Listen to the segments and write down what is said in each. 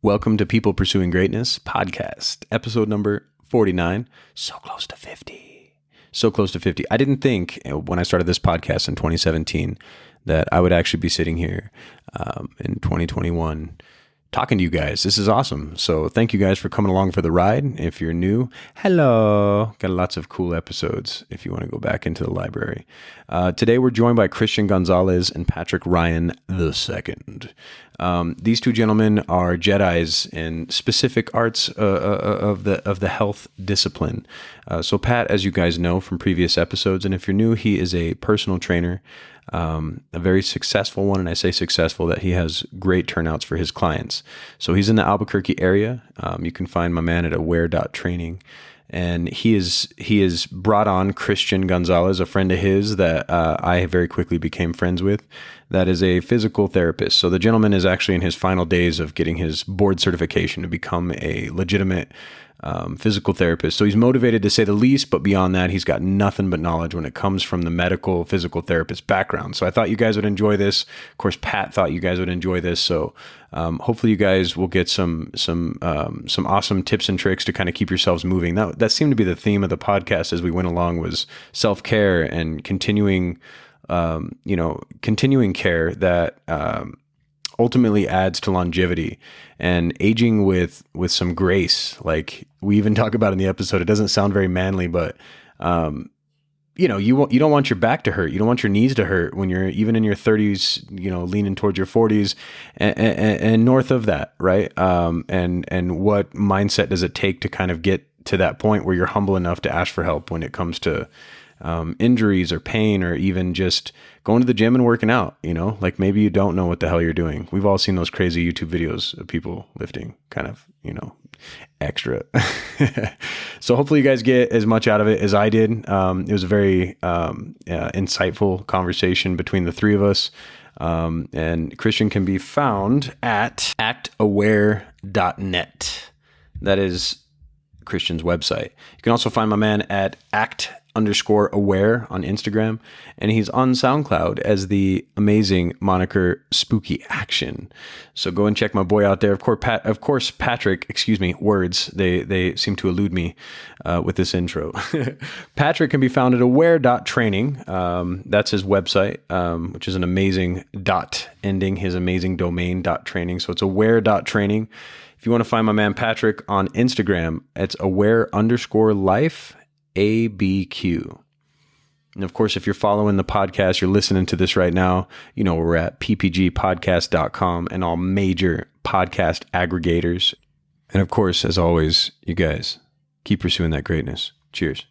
Welcome to People Pursuing Greatness podcast, episode number 49. So close to 50. So close to 50. I didn't think when I started this podcast in 2017 that I would actually be sitting here in 2021 talking to you guys. This is awesome. So thank you guys for coming along for the ride. If you're new, hello. Got lots of cool episodes if you want to go back into the library. Today we're joined by Christian Gonzalez and Patrick Ryan II. These two gentlemen are Jedis in specific arts of the health discipline. So Pat, as you guys know from previous episodes, and if you're new, he is a personal trainer, a very successful one. And I say successful that he has great turnouts for his clients. So he's in the Albuquerque area. You can find my man at aware.training. And he is brought on Christian Gonzalez, a friend of his that I very quickly became friends with, that is a physical therapist. So the gentleman is actually in his final days of getting his board certification to become a legitimate physical therapist. So he's motivated to say the least, but beyond that, he's got nothing but knowledge when it comes from the medical physical therapist background. So I thought you guys would enjoy this. Of course, Pat thought you guys would enjoy this. So hopefully you guys will get some awesome tips and tricks to kind of keep yourselves moving. That seemed to be the theme of the podcast as we went along, was self-care and continuing care that ultimately adds to longevity and aging with some grace. Like we even talk about in the episode, it doesn't sound very manly, but you don't want your back to hurt. You don't want your knees to hurt when you're even in your 30s, leaning towards your 40s and north of that, right? And what mindset does it take to kind of get to that point where you're humble enough to ask for help when it comes to injuries or pain, or even just going to the gym and working out, like maybe you don't know what the hell you're doing. We've all seen those crazy YouTube videos of people lifting kind of, extra. So hopefully you guys get as much out of it as I did. It was a very insightful conversation between the three of us. And Christian can be found at aware.net. That is Christian's website. You can also find my man at _aware on Instagram, and he's on Soundcloud as the amazing moniker Spooky Action. So go and check my boy out there. Of course, Patrick, words, they seem to elude me with this intro. Patrick can be found at aware.training. That's his website, which is an amazing dot ending his amazing domain .training. So it's aware.training. If you want to find my man Patrick on Instagram, it's aware_life ABQ. And of course, if you're following the podcast, you're listening to this right now, we're at ppgpodcast.com and all major podcast aggregators. And of course, as always, you guys keep pursuing that greatness. Cheers.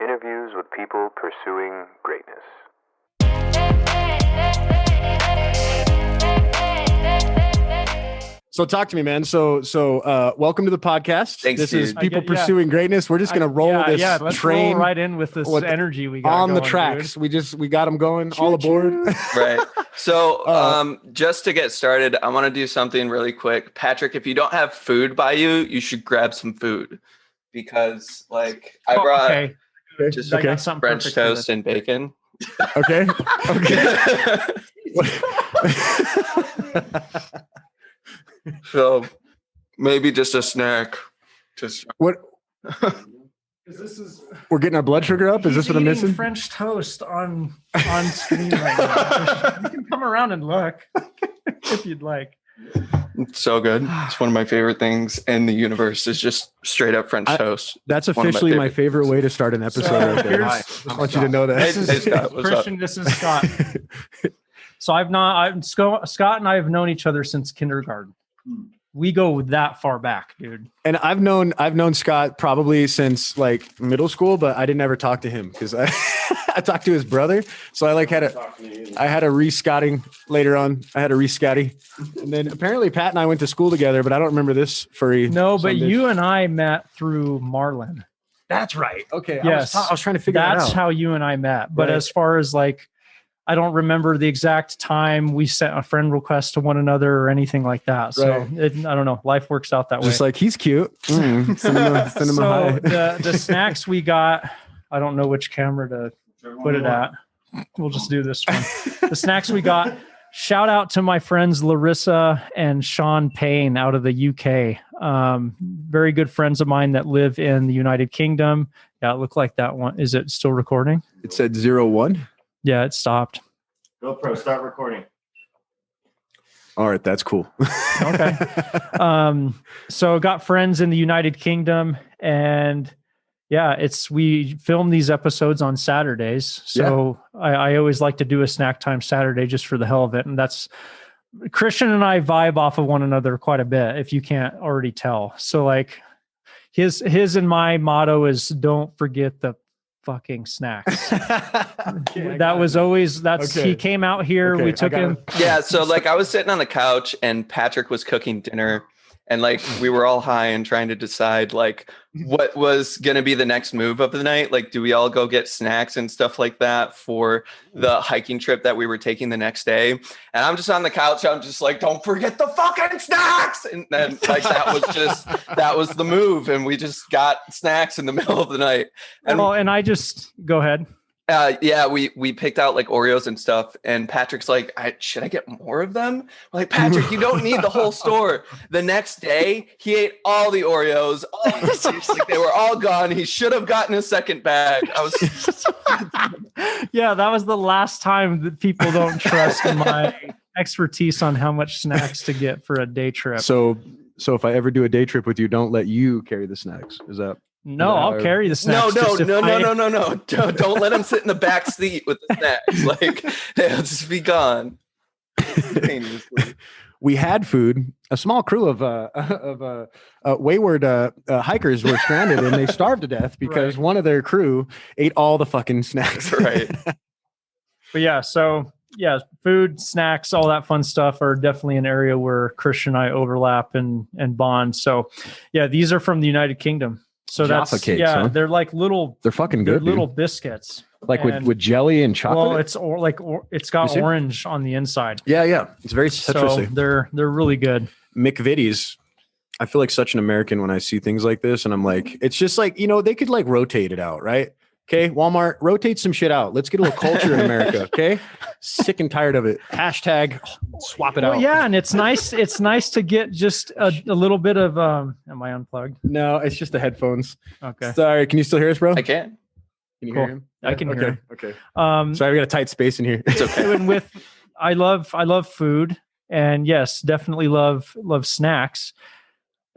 Interviews with people pursuing greatness. So talk to me, man. So welcome to the podcast. Thanks, this dude. is People Pursuing Greatness. We're just going to roll this let's train roll right in with this energy we got on going, the tracks. Dude. We got them going. All aboard. Right. So just to get started, I want to do something really quick. Patrick, if you don't have food by you, you should grab some food, because I brought just French toast and bacon. Okay. So maybe just a snack. What? We're getting our blood sugar up. Is this what I'm missing? French toast on screen right now. You can come around and look if you'd like. It's so good. It's one of my favorite things in the universe, is just straight up French toast. That's officially my favorite way to start an episode. Right there. I want you to know that. Hey, Scott, what's Christian, up? this is Scott. So Scott and I have known each other since kindergarten. We go that far back, dude. And I've known Scott probably since middle school, but I didn't ever talk to him because I talked to his brother. So I had a re-scotting later on. I had a re-scotty. And then apparently Pat and I went to school together, but I don't remember this furry. No, but you and I met through Marlin. That's right. Okay. Yes. I was trying to figure that out. That's how you and I met. But right. As far as I don't remember the exact time we sent a friend request to one another or anything like that. So I don't know. Life works out that way. Just like, he's cute. Send him So a hi. the snacks we got, I don't know which camera to put it at. We'll just do this one. The snacks we got, shout out to my friends Larissa and Sean Payne out of the UK. Very good friends of mine that live in the United Kingdom. Yeah, it looked like that one. Is it still recording? It said 01. Yeah, it stopped. GoPro, start recording. All right, that's cool. Okay. So got friends in the United Kingdom, and yeah, we film these episodes on Saturdays. So I always like to do a snack time Saturday just for the hell of it. And that's Christian and I vibe off of one another quite a bit, if you can't already tell. So like his and my motto is don't forget the fucking snacks. That was always, he came out here. We took him. Yeah. So like I was sitting on the couch and Patrick was cooking dinner, and like we were all high and trying to decide like what was going to be the next move of the night. Like, do we all go get snacks and stuff like that for the hiking trip that we were taking the next day? And I'm just on the couch. I'm just like, don't forget the fucking snacks. And then like, that was the move. And we just got snacks in the middle of the night. And Go ahead. Yeah, we picked out like Oreos and stuff, and Patrick's like, should I get more of them? We're like, Patrick, you don't need the whole store. The next day, he ate all the Oreos. Like, they were all gone. He should have gotten a second bag. Yeah, that was the last time that people don't trust my expertise on how much snacks to get for a day trip. So if I ever do a day trip with you, don't let you carry the snacks. Is that? No, I'll carry the snacks. No. Don't let him sit in the back seat with the snacks. Like, they'll just be gone. We had food. A small crew of wayward hikers were stranded, and they starved to death because one of their crew ate all the fucking snacks. Right. But yeah, so yeah, food, snacks, all that fun stuff are definitely an area where Christian and I overlap and bond. So yeah, these are from the United Kingdom. So Jaffa cakes, huh? They're like little. They're fucking good. Little biscuits, like with jelly and chocolate. Well, it's got orange on the inside. Yeah, it's very citrusy. So they're really good. McVitie's. I feel like such an American when I see things like this, and I'm like, it's just like, they could like rotate it out, right? Okay, Walmart, rotate some shit out. Let's get a little culture in America. Okay, sick and tired of it. Hashtag swap it out. Yeah, and it's nice. It's nice to get just a little bit of. Am I unplugged? No, it's just the headphones. Okay. Sorry, can you still hear us, bro? I can. Can you hear him? I can hear him. Okay. Sorry, we got a tight space in here. It's okay. And I love food, and yes, definitely love snacks.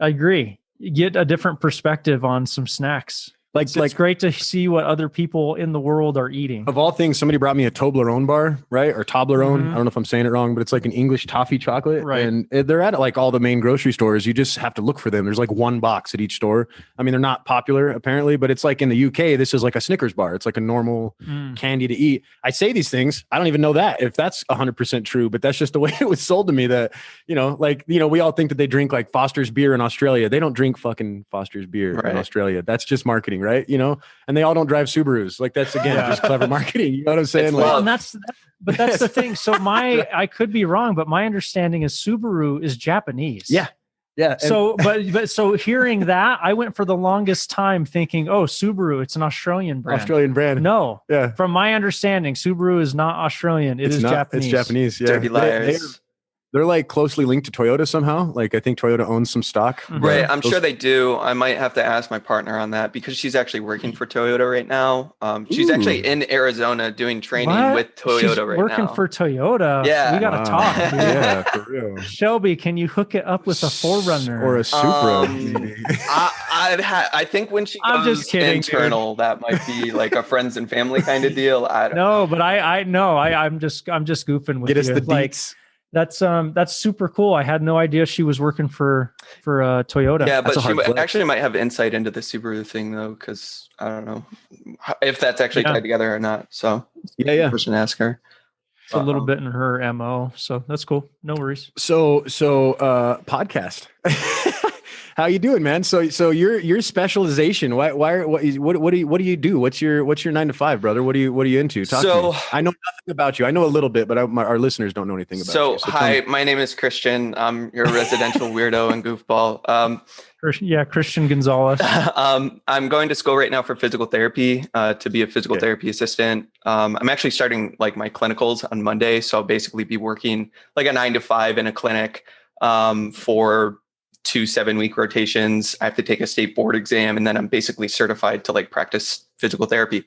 I agree. You get a different perspective on some snacks. It's great to see what other people in the world are eating. Of all things, somebody brought me a Toblerone bar, right? Or Toblerone. Mm-hmm. I don't know if I'm saying it wrong, but it's like an English toffee chocolate. Right. And they're at like all the main grocery stores. You just have to look for them. There's like one box at each store. I mean, they're not popular apparently, but it's like in the UK, this is like a Snickers bar. It's like a normal candy to eat. I say these things. I don't even know if that's 100% true, but that's just the way it was sold to me that, we all think that they drink like Foster's beer in Australia. They don't drink fucking Foster's beer in Australia. That's just marketing, right? And they all don't drive Subarus. Like that's just clever marketing. You know what I'm saying? Well, and that's the thing. So I could be wrong, but my understanding is Subaru is Japanese. Yeah. So, so hearing that, I went for the longest time thinking, oh, Subaru, it's an Australian brand. No. Yeah. From my understanding, Subaru is not Australian. It's Japanese. It's Japanese. Yeah. Dirty liars. They're like closely linked to Toyota somehow. Like I think Toyota owns some stock. Right. I'm sure they do. I might have to ask my partner on that because she's actually working for Toyota right now. She's actually in Arizona doing training with Toyota She's right working now. For Toyota. Yeah. We got to talk. Dude. Yeah, for real. Shelby, can you hook it up with a 4Runner or a Supra? I think when she I'm goes just kidding, internal, that might be like a friends and family kind of deal. I don't know. But I know. I'm just goofing with you. Get us the deets. That's super cool. I had no idea she was working for Toyota. Yeah, but she actually might have insight into the Subaru thing though, because I don't know if that's actually tied together or not. So yeah, person ask her. It's a little bit in her MO, so that's cool. No worries. So podcast. How you doing, man? So your specialization. What do you do? What's your 9 to 5, brother? What are you into? Talk to me. I know nothing about you. I know a little bit, but our listeners don't know anything about you. So hi, my name is Christian. I'm your residential weirdo and goofball. Christian Gonzalez. I'm going to school right now for physical therapy to be a physical therapy assistant. I'm actually starting like my clinicals on Monday, so I'll basically be working like a 9 to 5 in a clinic for 2 7-week rotations. I have to take a state board exam, and then I'm basically certified to like practice physical therapy.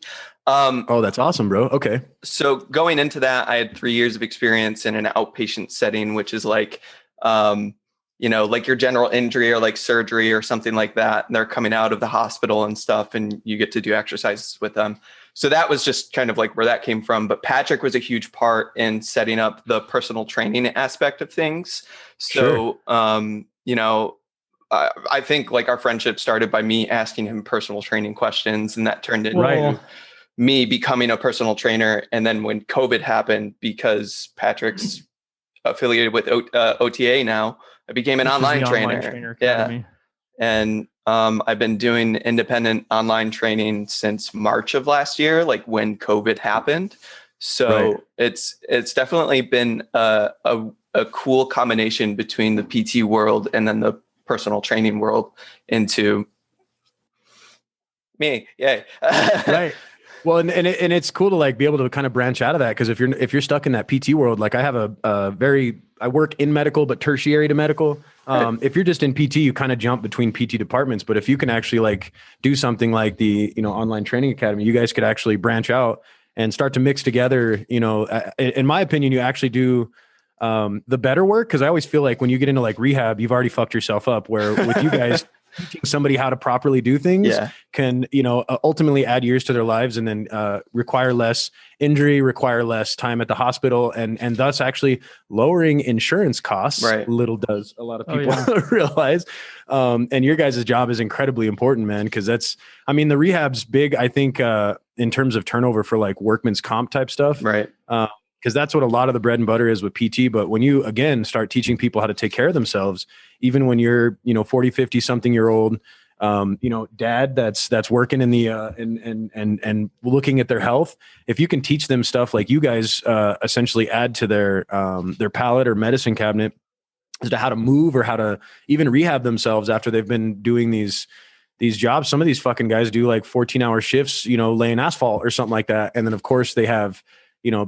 Oh, that's awesome, bro. Okay. So going into that, I had 3 years of experience in an outpatient setting, which is like, like your general injury or like surgery or something like that. And they're coming out of the hospital and stuff, and you get to do exercises with them. So that was just kind of like where that came from. But Patrick was a huge part in setting up the personal training aspect of things. So, sure. I think like our friendship started by me asking him personal training questions, and that turned into me becoming a personal trainer. And then when COVID happened, because Patrick's affiliated with OTA now, I became an online trainer. Yeah. And I've been doing independent online training since March of last year, like when COVID happened. So it's definitely been a cool combination between the PT world and then the personal training world into me. Yay. Right. Well, and it's cool to like be able to kind of branch out of that. Cause if you're stuck in that PT world, like I have I work in medical, but tertiary to medical. If you're just in PT, you kind of jump between PT departments. But if you can actually like do something like the, online training academy, you guys could actually branch out and start to mix together. In my opinion, you actually do the better work. Cause I always feel like when you get into like rehab, you've already fucked yourself up, where with you guys teaching somebody how to properly do things can, ultimately add years to their lives, and then require less injury, require less time at the hospital, and thus actually lowering insurance costs. Right. Little does a lot of people realize. And your guys' job is incredibly important, man, because the rehab's big, I think, in terms of turnover for like workman's comp type stuff. Right. Because that's what a lot of the bread and butter is with PT. But when you, again, start teaching people how to take care of themselves, even when you're, 40, 50 something year old, dad that's working in the, and looking at their health, if you can teach them stuff like you guys essentially add to their palate or medicine cabinet as to how to move or how to even rehab themselves after they've been doing these jobs. Some of these fucking guys do like 14-hour shifts, laying asphalt or something like that. And then of course they have,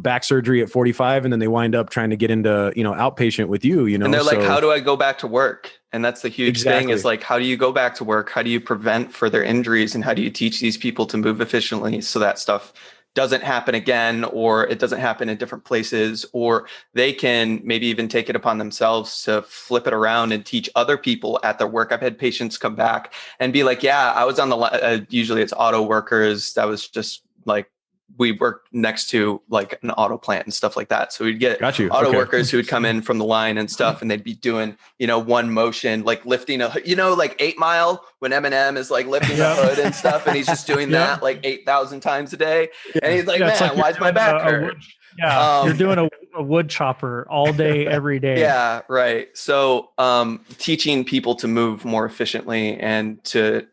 back surgery at 45, and then they wind up trying to get into, outpatient with you, and they're like, how do I go back to work? And that's the huge thing is like, how do you go back to work? How do you prevent further injuries? And how do you teach these people to move efficiently so that stuff doesn't happen again, or it doesn't happen in different places, or they can maybe even take it upon themselves to flip it around and teach other people at their work. I've had patients come back and be like, yeah, I was on the, usually it's auto workers. That was just like, we work next to like an auto plant and stuff like that. So we'd get auto workers who would come in from the line and stuff, and they'd be doing, one motion, like lifting like 8 Mile when Eminem is like lifting the hood and stuff. And he's just doing that like 8,000 times a day. And he's like, man, like why's my back hurt? You're doing a wood chopper all day, every day. Yeah. Right. So, teaching people to move more efficiently and to,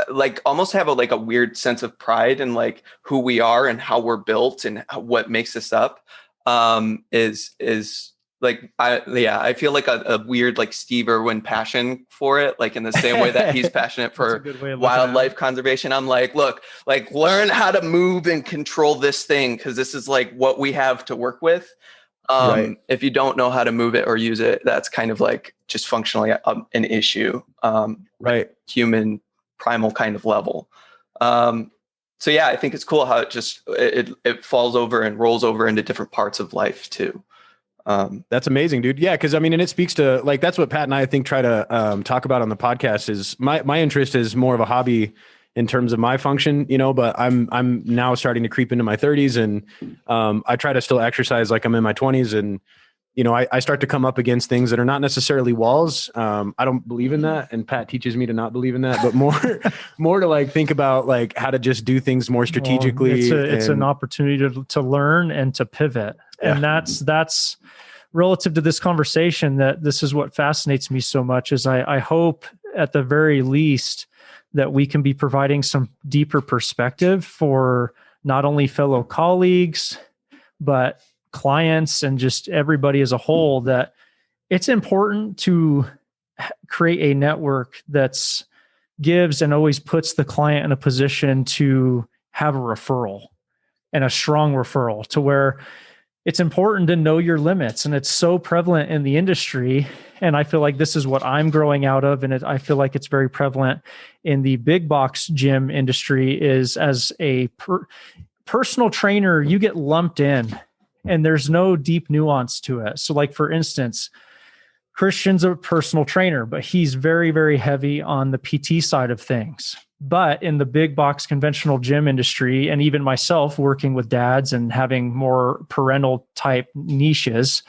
like almost have a weird sense of pride in like who we are and how we're built and what makes us up is like, I feel like a weird like Steve Irwin passion for it, like in the same way that he's passionate for wildlife conservation. I'm like, look, like learn how to move and control this thing, because this is like what we have to work with. If you don't know how to move it or use it, that's kind of like just functionally an issue. Human primal kind of level. So yeah, I think it's cool how it just, it falls over and rolls over into different parts of life too. That's amazing, dude. Yeah. Cause and it speaks to like, that's what Pat and I think try to talk about on the podcast is my interest is more of a hobby in terms of my function, but I'm now starting to creep into my 30s, and I try to still exercise like I'm in my 20s, and I start to come up against things that are not necessarily walls. I don't believe in that. And Pat teaches me to not believe in that, but more to like think about like how to just do things more strategically. It's an opportunity to learn and to pivot. Yeah. And that's relative to this conversation, that this is what fascinates me so much is I hope at the very least that we can be providing some deeper perspective for not only fellow colleagues, but clients and just everybody as a whole, that it's important to create a network that's gives and always puts the client in a position to have a referral, and a strong referral, to where it's important to know your limits. And it's so prevalent in the industry. And I feel like this is what I'm growing out of. And I feel like it's very prevalent in the big box gym industry, is as a personal trainer, you get lumped in and there's no deep nuance to it. So like, for instance, Christian's a personal trainer, but he's very, very heavy on the PT side of things. But in the big box conventional gym industry, and even myself working with dads and having more parental type niches,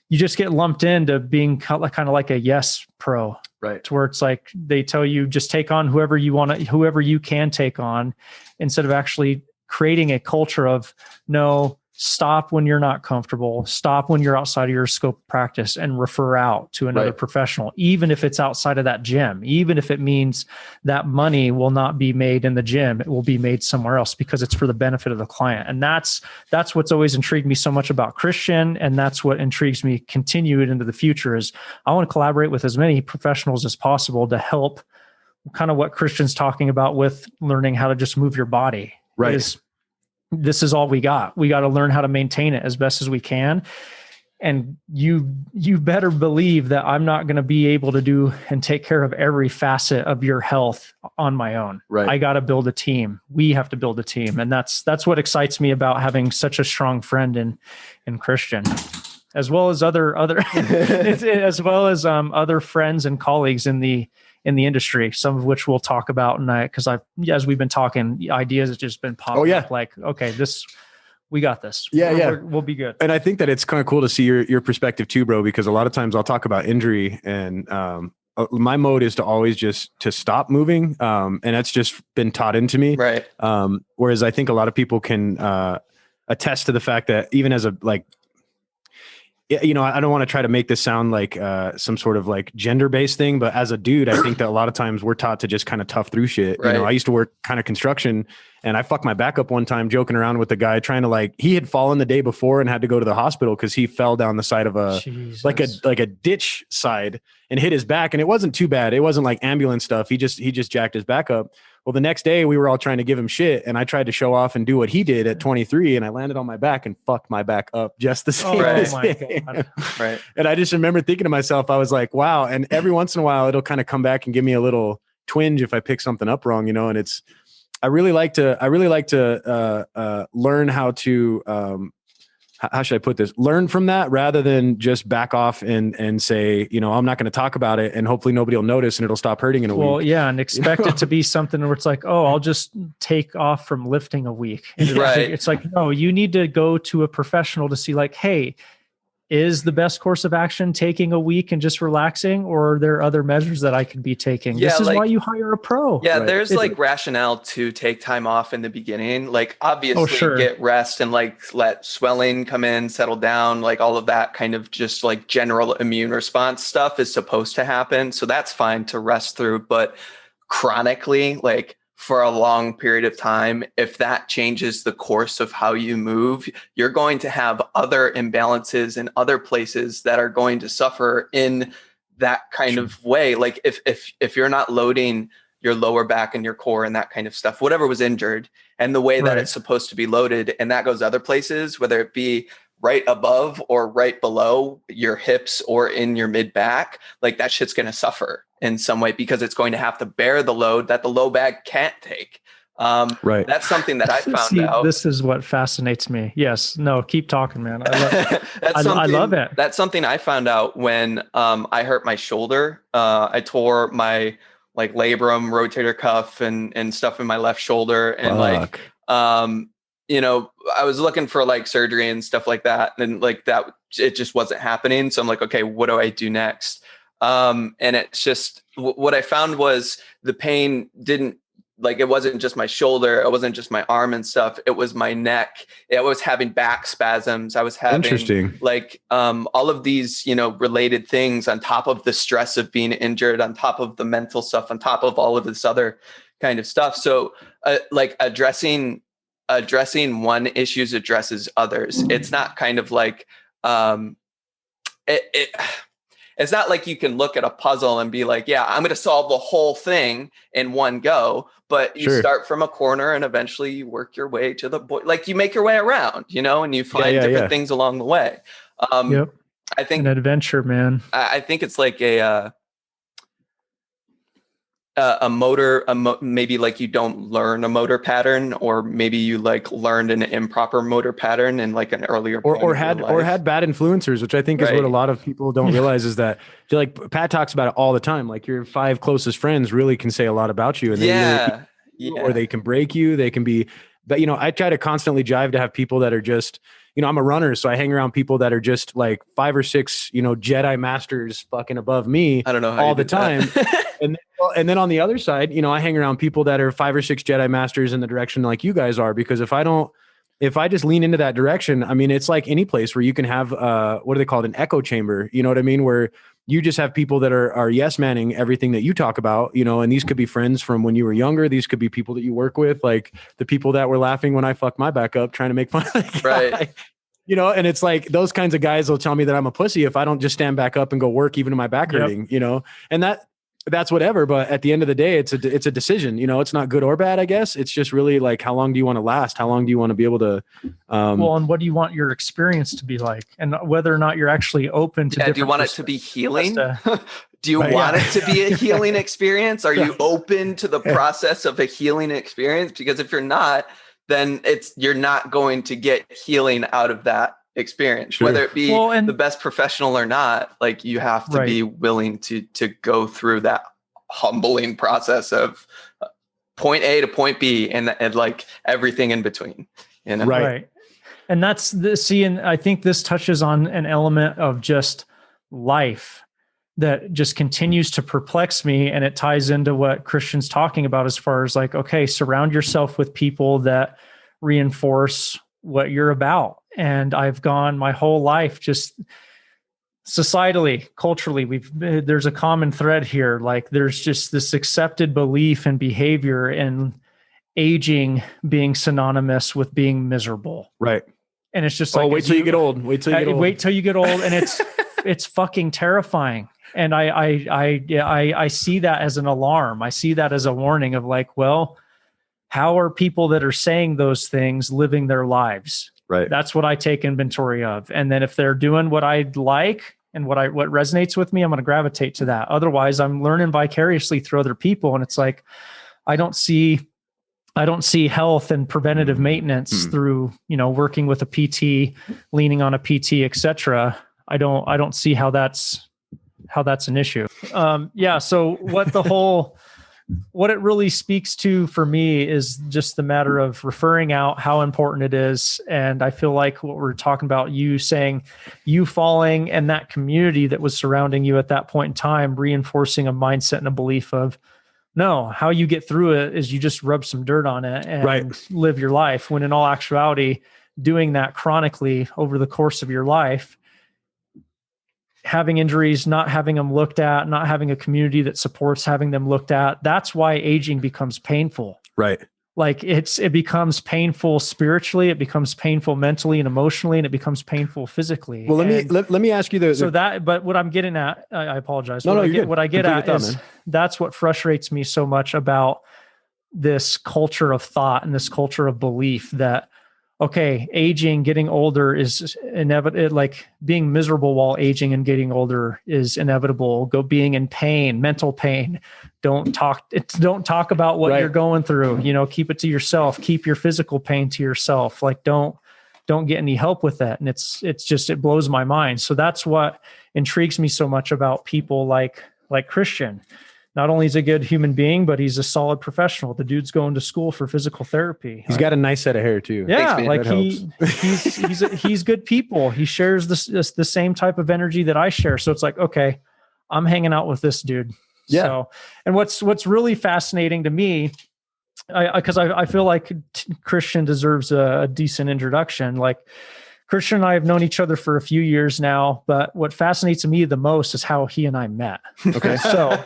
you just get lumped into being kind of like a yes pro, right? To where it's like they tell you just take on whoever you want to, whoever you can take on, instead of actually creating a culture of no, stop when you're not comfortable, stop when you're outside of your scope of practice, and refer out to another professional, even if it's outside of that gym, even if it means that money will not be made in the gym, it will be made somewhere else because it's for the benefit of the client. And that's what's always intrigued me so much about Christian. And that's what intrigues me continued into the future, is I want to collaborate with as many professionals as possible to help kind of what Christian's talking about with learning how to just move your body. Right. This is all we got. We got to learn how to maintain it as best as we can. And you better believe that I'm not going to be able to do and take care of every facet of your health on my own. Right. I got to build a team. We have to build a team. And that's what excites me about having such a strong friend in Christian, as well as other as well as other friends and colleagues in the industry, some of which we'll talk about tonight. Because as we've been talking, ideas have just been popping up. Like, okay, we got this. We'll be good. And I think that it's kind of cool to see your perspective too, bro, because a lot of times I'll talk about injury, and my mode is to always just to stop moving. And that's just been taught into me. Right. Whereas I think a lot of people can attest to the fact that even as a, like, you know, I don't want to try to make this sound like some sort of like gender-based thing, but as a dude, I think that a lot of times we're taught to just kind of tough through shit. Right. You know, I used to work kind of construction, and I fucked my back up one time joking around with the guy trying to, like, he had fallen the day before and had to go to the hospital because he fell down the side of like a ditch side and hit his back. And it wasn't too bad. It wasn't like ambulance stuff. He just jacked his back up. Well, the next day we were all trying to give him shit, and I tried to show off and do what he did at 23, and I landed on my back and fucked my back up just the same. Right. Oh my God. Right. And I just remember thinking to myself, I was like, wow. And every once in a while it'll kind of come back and give me a little twinge if I pick something up wrong, you know. And I really like to learn how to, how should I put this? Learn from that rather than just back off and say, you know, I'm not going to talk about it and hopefully nobody will notice and it'll stop hurting in a week. Well, yeah. And expect it to be something where it's like, oh, I'll just take off from lifting a week. Right. It's like, no, you need to go to a professional to see, like, hey, is the best course of action taking a week and just relaxing, or are there other measures that I could be taking? Yeah, this is like, why you hire a pro. Yeah, Right. there's like rationale to take time off in the beginning. Like, obviously get rest and like let swelling come in, settle down, like all of that kind of just like general immune response stuff is supposed to happen. So that's fine to rest through. But chronically, like for a long period of time, if that changes the course of how you move, you're going to have other imbalances in other places that are going to suffer in that kind of way. Like if you're not loading your lower back and your core and that kind of stuff, whatever was injured, and the way that it's supposed to be loaded, and that goes other places, whether it be right above or right below your hips or in your mid back, like that shit's going to suffer in some way because it's going to have to bear the load that the low back can't take. Right. That's something that I found out. This is what fascinates me. Yes. No, keep talking, man. I love it. That's something I found out when I hurt my shoulder. I tore my like labrum, rotator cuff and stuff in my left shoulder. And like, you know, I was looking for like surgery and stuff like that. And like that, it just wasn't happening. So I'm like, okay, what do I do next? And it's just, what I found was the pain didn't like, it wasn't just my shoulder, it wasn't just my arm and stuff, it was my neck. I was having back spasms. I was having like all of these, related things on top of the stress of being injured, on top of the mental stuff, on top of all of this other kind of stuff. So like addressing one issue addresses others. It's not kind of like it's not like you can look at a puzzle and be like, yeah, I'm going to solve the whole thing in one go, but you start from a corner and eventually you work your way to like you make your way around, and you find different things along the way. I think an adventure, man. I think it's like a motor, maybe like you don't learn a motor pattern, or maybe you like learned an improper motor pattern in like an earlier point or had bad influencers, which I think is what a lot of people don't realize, is that like Pat talks about it all the time. Like your 5 closest friends really can say a lot about you, and or they can break you. They can be, but I try to constantly jive to have people that are just, I'm a runner, so I hang around people that are just like 5 or 6, Jedi masters fucking above me. I don't know how all the time. And then on the other side, I hang around people that are 5 or 6 Jedi masters in the direction like you guys are, because if I just lean into that direction, I mean, it's like any place where you can have, what do they call it? An echo chamber, you know what I mean? Where you just have people that are yes manning everything that you talk about, and these could be friends from when you were younger. These could be people that you work with, like the people that were laughing when I fucked my back up, trying to make fun of that guy. Right. And it's like those kinds of guys will tell me that I'm a pussy if I don't just stand back up and go work, even in my back hurting, and that's whatever. But at the end of the day, it's a decision, it's not good or bad, I guess. It's just really like, how long do you want to last? How long do you want to be able to, and what do you want your experience to be like? And whether or not you're actually open to, do you want it to be healing? Do you want it to be a healing experience? Are you open to the process of a healing experience? Because if you're not, then you're not going to get healing out of that experience, whether it be the best professional or not. Like, you have to be willing to go through that humbling process of point A to point B and like everything in between, Right. And that's and I think this touches on an element of just life that just continues to perplex me. And it ties into what Christian's talking about as far as like, okay, surround yourself with people that reinforce what you're about. And I've gone my whole life, just societally, culturally, there's a common thread here. Like, there's just this accepted belief and behavior and aging being synonymous with being miserable. Right. And it's just like, wait till you get old. Wait till you get old. And it's fucking terrifying. And I see that as an alarm. I see that as a warning of like, well, how are people that are saying those things living their lives? Right. That's what I take inventory of. And then if they're doing what I like and what resonates with me, I'm going to gravitate to that. Otherwise, I'm learning vicariously through other people. And it's like, I don't see health and preventative maintenance through, working with a PT, leaning on a PT, et cetera. I don't see how that's an issue. So what it really speaks to for me is just the matter of referring out how important it is. And I feel like what we're talking about, you saying, you falling, and that community that was surrounding you at that point in time, reinforcing a mindset and a belief of, no, how you get through it is you just rub some dirt on it and live your life. When in all actuality, doing that chronically over the course of your life, having injuries, not having them looked at, not having a community that supports having them looked at. That's why aging becomes painful. Right. Like it becomes painful spiritually, it becomes painful mentally and emotionally, and it becomes painful physically. Well, let me ask you but what I'm getting at, I apologize. What I get at is that's what frustrates me so much about this culture of thought and this culture of belief that, okay, aging, getting older is inevitable. Like being miserable while aging and getting older is inevitable. Being in pain, mental pain. Don't talk about what you're going through. Keep it to yourself. Keep your physical pain to yourself. Like don't get any help with that. And it blows my mind. So that's what intrigues me so much about people like Christian. Not only is he a good human being, but he's a solid professional. The dude's going to school for physical therapy. He's got a nice set of hair too. Yeah, like he's good people. He shares the same type of energy that I share. So it's like, okay, I'm hanging out with this dude. Yeah. So, and what's really fascinating to me because I feel like Christian deserves a decent introduction. Like Christian and I have known each other for a few years now, but what fascinates me the most is how he and I met. Okay. So,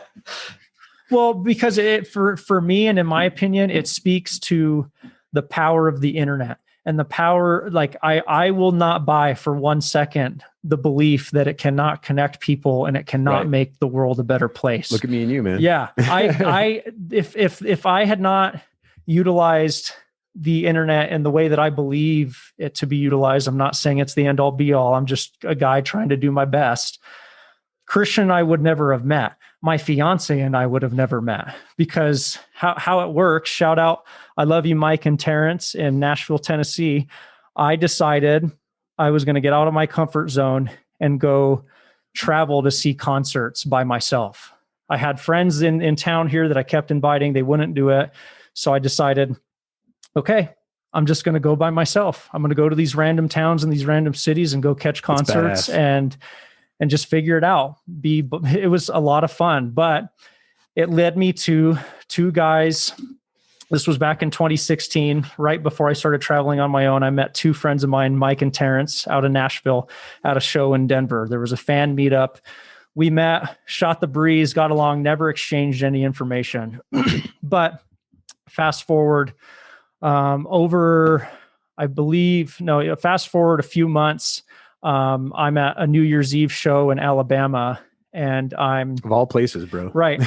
well, because for me, and in my opinion, it speaks to the power of the internet and the power, like I will not buy for 1 second the belief that it cannot connect people and it cannot make the world a better place. Look at me and you, man. Yeah. If I had not utilized the internet in the way that I believe it to be utilized, I'm not saying it's the end all be all. I'm just a guy trying to do my best. Christian and I would never have met. My fiance and I would have never met, because how it works, shout out, I love you, Mike and Terrence in Nashville, Tennessee. I decided I was going to get out of my comfort zone and go travel to see concerts by myself. I had friends in town here that I kept inviting. They wouldn't do it. So I decided, okay, I'm just going to go by myself. I'm going to go to these random towns and these random cities and go catch concerts and just figure it out. It was a lot of fun, but it led me to two guys. This was back in 2016, right before I started traveling on my own. I met two friends of mine, Mike and Terrence, out in Nashville at a show in Denver. There was a fan meetup. We met, shot the breeze, got along, never exchanged any information. But fast forward fast forward a few months. I'm at a New Year's Eve show in Alabama, and I'm of all places, bro. Right.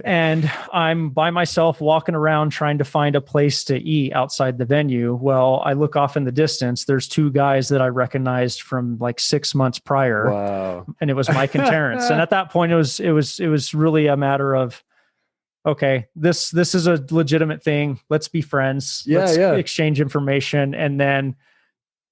And I'm by myself walking around trying to find a place to eat outside the venue. Well, I look off in the distance. There's two guys that I recognized from like 6 months prior. Wow. And it was Mike and Terrence. And at that point it was really a matter of, okay, this is a legitimate thing. Let's be friends. Let's exchange information. And then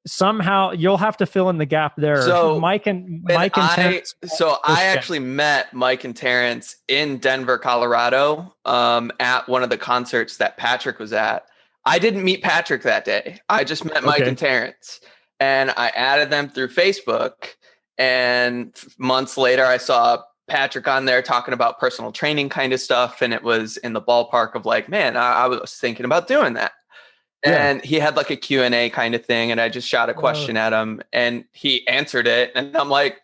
somehow you'll have to fill in the gap there. So Mike and Terrence. So I actually met Mike and Terrence in Denver, Colorado, at one of the concerts that Patrick was at. I didn't meet Patrick that day. I just met Mike and Terrence, and I added them through Facebook. And months later, I saw Patrick on there talking about personal training kind of stuff. And it was in the ballpark of like, man, I was thinking about doing that. And he had like a Q&A kind of thing. And I just shot a question at him and he answered it. And I'm like,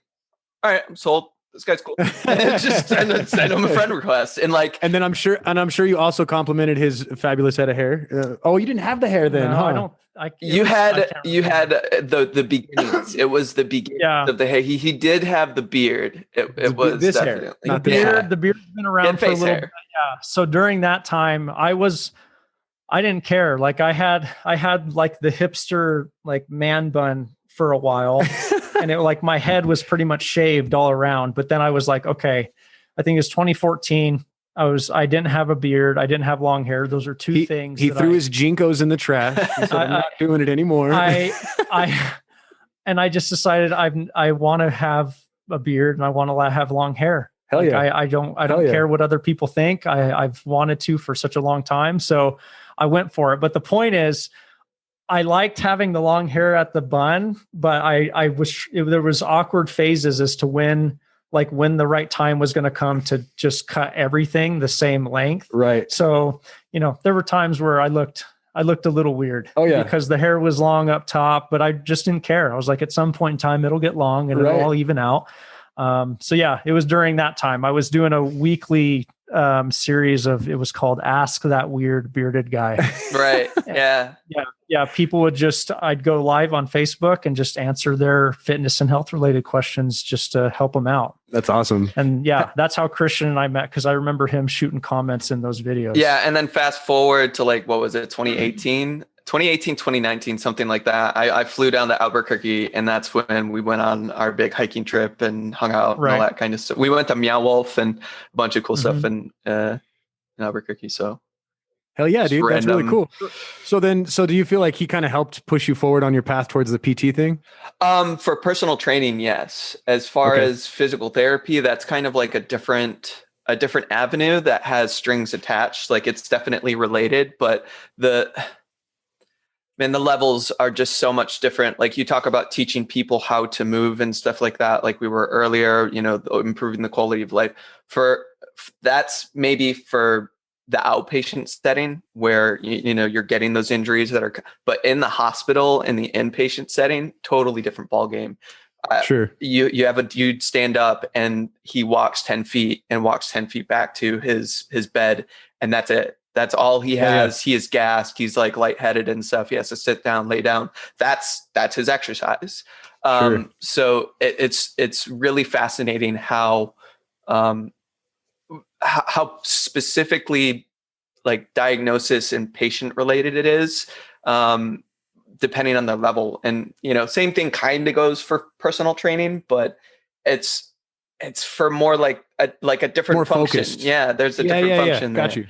all right, I'm sold. This guy's cool. And just send him a friend request. And then I'm sure you also complimented his fabulous head of hair. You didn't have the hair then. No, huh? I don't. You had the beginnings. It was the beginning of the hair. He did have the beard. It was this definitely hair, not the beard's been around for a little bit. Yeah. So during that time, I didn't care. Like I had like the hipster like man bun for a while, and it like my head was pretty much shaved all around. But then I was like, okay, I think it's 2014. I didn't have a beard. I didn't have long hair. Those are two things. He threw his Jinkos in the trash. He said, I'm not doing it anymore. And I just decided I want to have a beard and I want to have long hair. Hell like yeah. I don't care what other people think. I've wanted to for such a long time. So I went for it. But the point is, I liked having the long hair at the bun, but there was awkward phases as to when the right time was going to come to just cut everything the same length. Right. So, there were times where I looked a little weird. Oh yeah. Because the hair was long up top, but I just didn't care. I was like, at some point in time, it'll get long and it'll all even out. So yeah, it was during that time. I was doing a weekly series it was called Ask That Weird Bearded Guy. Right. Yeah. Yeah. People I'd go live on Facebook and just answer their fitness and health related questions just to help them out. That's awesome. And yeah, that's how Christian and I met, because I remember him shooting comments in those videos. Yeah. And then fast forward to what was it? 2018, 2019, something like that. I flew down to Albuquerque, and that's when we went on our big hiking trip and hung out and all that kind of stuff. We went to Meow Wolf and a bunch of cool stuff in Albuquerque. So hell yeah, dude. Random. That's really cool. So do you feel like he kind of helped push you forward on your path towards the PT thing? For personal training, yes. As far as physical therapy, that's kind of like a different avenue that has strings attached. Like it's definitely related, but the levels are just so much different. Like you talk about teaching people how to move and stuff like that. Like we were earlier, improving the quality of life. That's maybe for the outpatient setting where you're getting those injuries but in the hospital, in the inpatient setting, totally different ball game. Sure. You have a dude stand up and he walks 10 feet and walks 10 feet back to his bed, and that's it. That's all he has. Yeah. He is gassed. He's like lightheaded and stuff. He has to sit down, lay down. That's his exercise. Sure. So it's really fascinating how specifically like diagnosis and patient related it is, depending on the level. And same thing kind of goes for personal training, but it's for more like a different more function. Focused. Yeah, there's a different function there. Got you.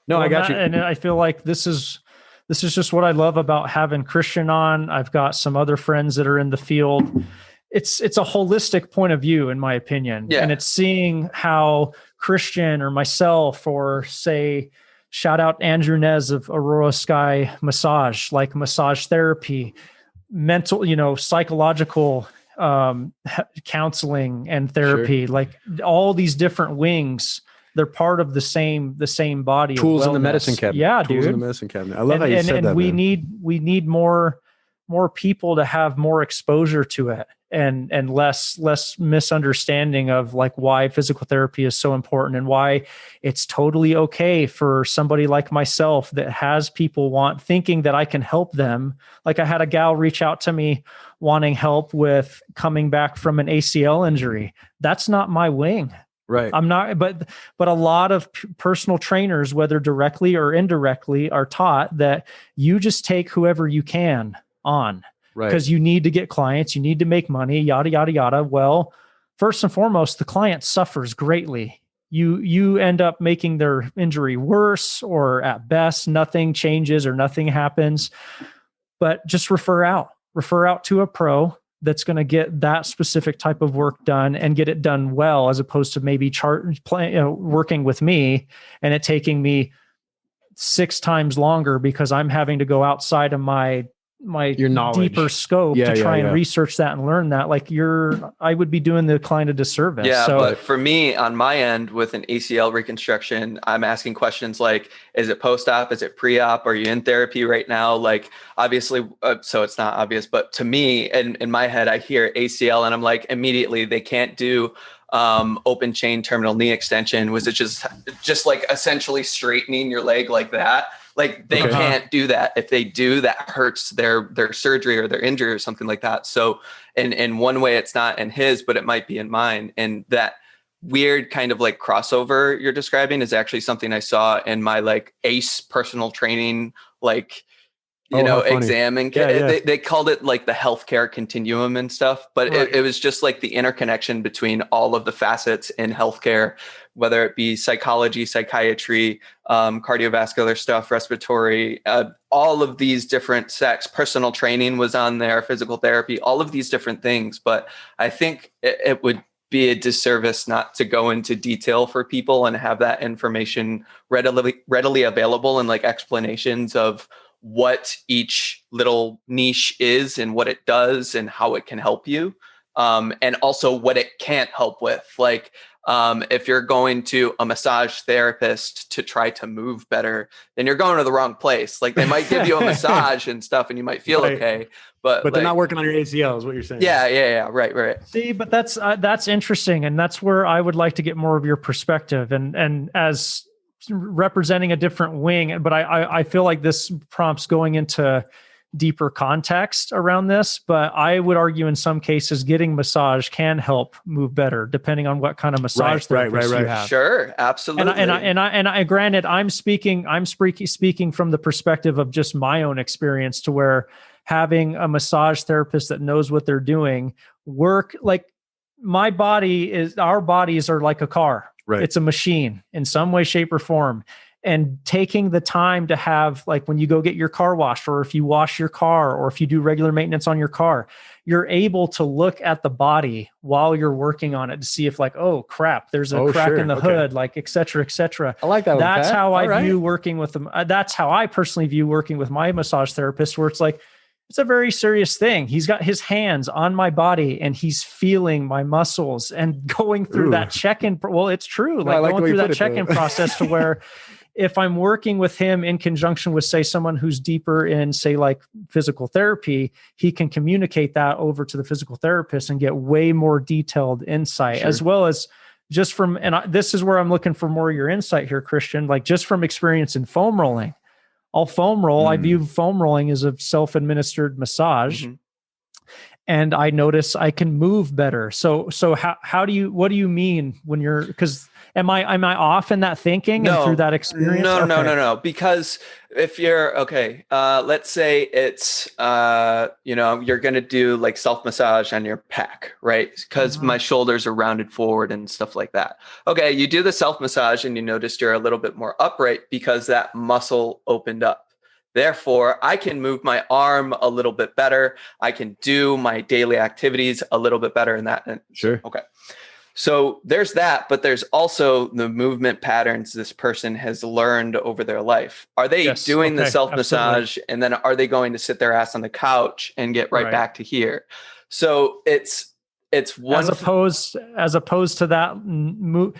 No, I got you. And I feel like this is just what I love about having Christian on. I've got some other friends that are in the field. It's a holistic point of view, in my opinion. Yeah. And it's seeing how Christian or myself, or say, shout out Andrew Nez of Aurora Sky Massage, like massage therapy, mental, psychological counseling and therapy, Sure. like all these different wings. They're part of the same body. Tools in the medicine cabinet. Yeah, Tools dude. in the medicine cabinet. I love how you said that. And we man. need more people to have more exposure to it, and less misunderstanding of like why physical therapy is so important, and why it's totally okay for somebody like myself that has people thinking that I can help them. Like I had a gal reach out to me wanting help with coming back from an ACL injury. That's not my wing. Right. I'm not, but a lot of personal trainers, whether directly or indirectly, are taught that you just take whoever you can on, right? Because you need to get clients, you need to make money, yada, yada, yada. Well, first and foremost, the client suffers greatly. You end up making their injury worse, or at best, nothing changes or nothing happens. But just refer out to a pro that's going to get that specific type of work done and get it done well, as opposed to maybe working with me and it taking me 6 times longer because I'm having to go outside of my your knowledge, deeper scope to try and research that and learn that. Like I would be doing the client a disservice. Yeah. So, but for me on my end with an ACL reconstruction, I'm asking questions like, is it post-op? Is it pre-op? Are you in therapy right now? Like obviously, so it's not obvious, but to me in my head, I hear ACL and I'm like, immediately they can't do open chain terminal knee extension. Was it just like essentially straightening your leg like that? Like they can't do that. If they do, that hurts their surgery or their injury or something like that. So in one way it's not in his, but it might be in mine. And that weird kind of like crossover you're describing is actually something I saw in my like ACE personal training, like, exam and they called it like the healthcare continuum and stuff, but it was just like the interconnection between all of the facets in healthcare, whether it be psychology, psychiatry, cardiovascular stuff, respiratory, all of these different sects. Personal training was on there, physical therapy, all of these different things. But I think it would be a disservice not to go into detail for people and have that information readily available, and like explanations of what each little niche is and what it does and how it can help you. And also what it can't help with. Like, if you're going to a massage therapist to try to move better, then you're going to the wrong place. Like they might give you a massage and stuff and you might feel okay, but they're not working on your ACL is what you're saying. Yeah. Right. See, but that's interesting. And that's where I would like to get more of your perspective and as representing a different wing. But I feel like this prompts going into deeper context around this, but I would argue in some cases getting massage can help move better depending on what kind of massage therapist you have. Sure, absolutely. And I granted, I'm speaking from the perspective of just my own experience, to where having a massage therapist that knows what they're doing work. Like our bodies are like a car. Right. It's a machine in some way, shape, or form. And taking the time to have, like when you go get your car washed, or if you wash your car, or if you do regular maintenance on your car, you're able to look at the body while you're working on it to see if like, oh crap, there's a crack in the hood, like et cetera, et cetera. I like that. That's how I view working with them. That's how I personally view working with my massage therapist, where it's like, it's a very serious thing. He's got his hands on my body and he's feeling my muscles and going through that check-in. Well, it's true. Like going through that check-in process to where if I'm working with him in conjunction with, say, someone who's deeper in, say, like physical therapy, he can communicate that over to the physical therapist and get way more detailed insight, as well as just from, this is where I'm looking for more of your insight here, Christian, like just from experience in foam rolling. I'll foam roll. I view foam rolling as a self-administered massage. And I notice I can move better. So what do you mean when you're, because am I off in that thinking and through that experience? No. Because if you're, let's say it's, you're going to do like self-massage on your pec, right? Because my shoulders are rounded forward and stuff like that. Okay. You do the self-massage and you notice you're a little bit more upright because that muscle opened up. Therefore, I can move my arm a little bit better. I can do my daily activities a little bit better in that. Sure. Okay. So there's that, but there's also the movement patterns this person has learned over their life. Are they doing the self-massage and then are they going to sit their ass on the couch and get right back to here? So it's one as opposed to that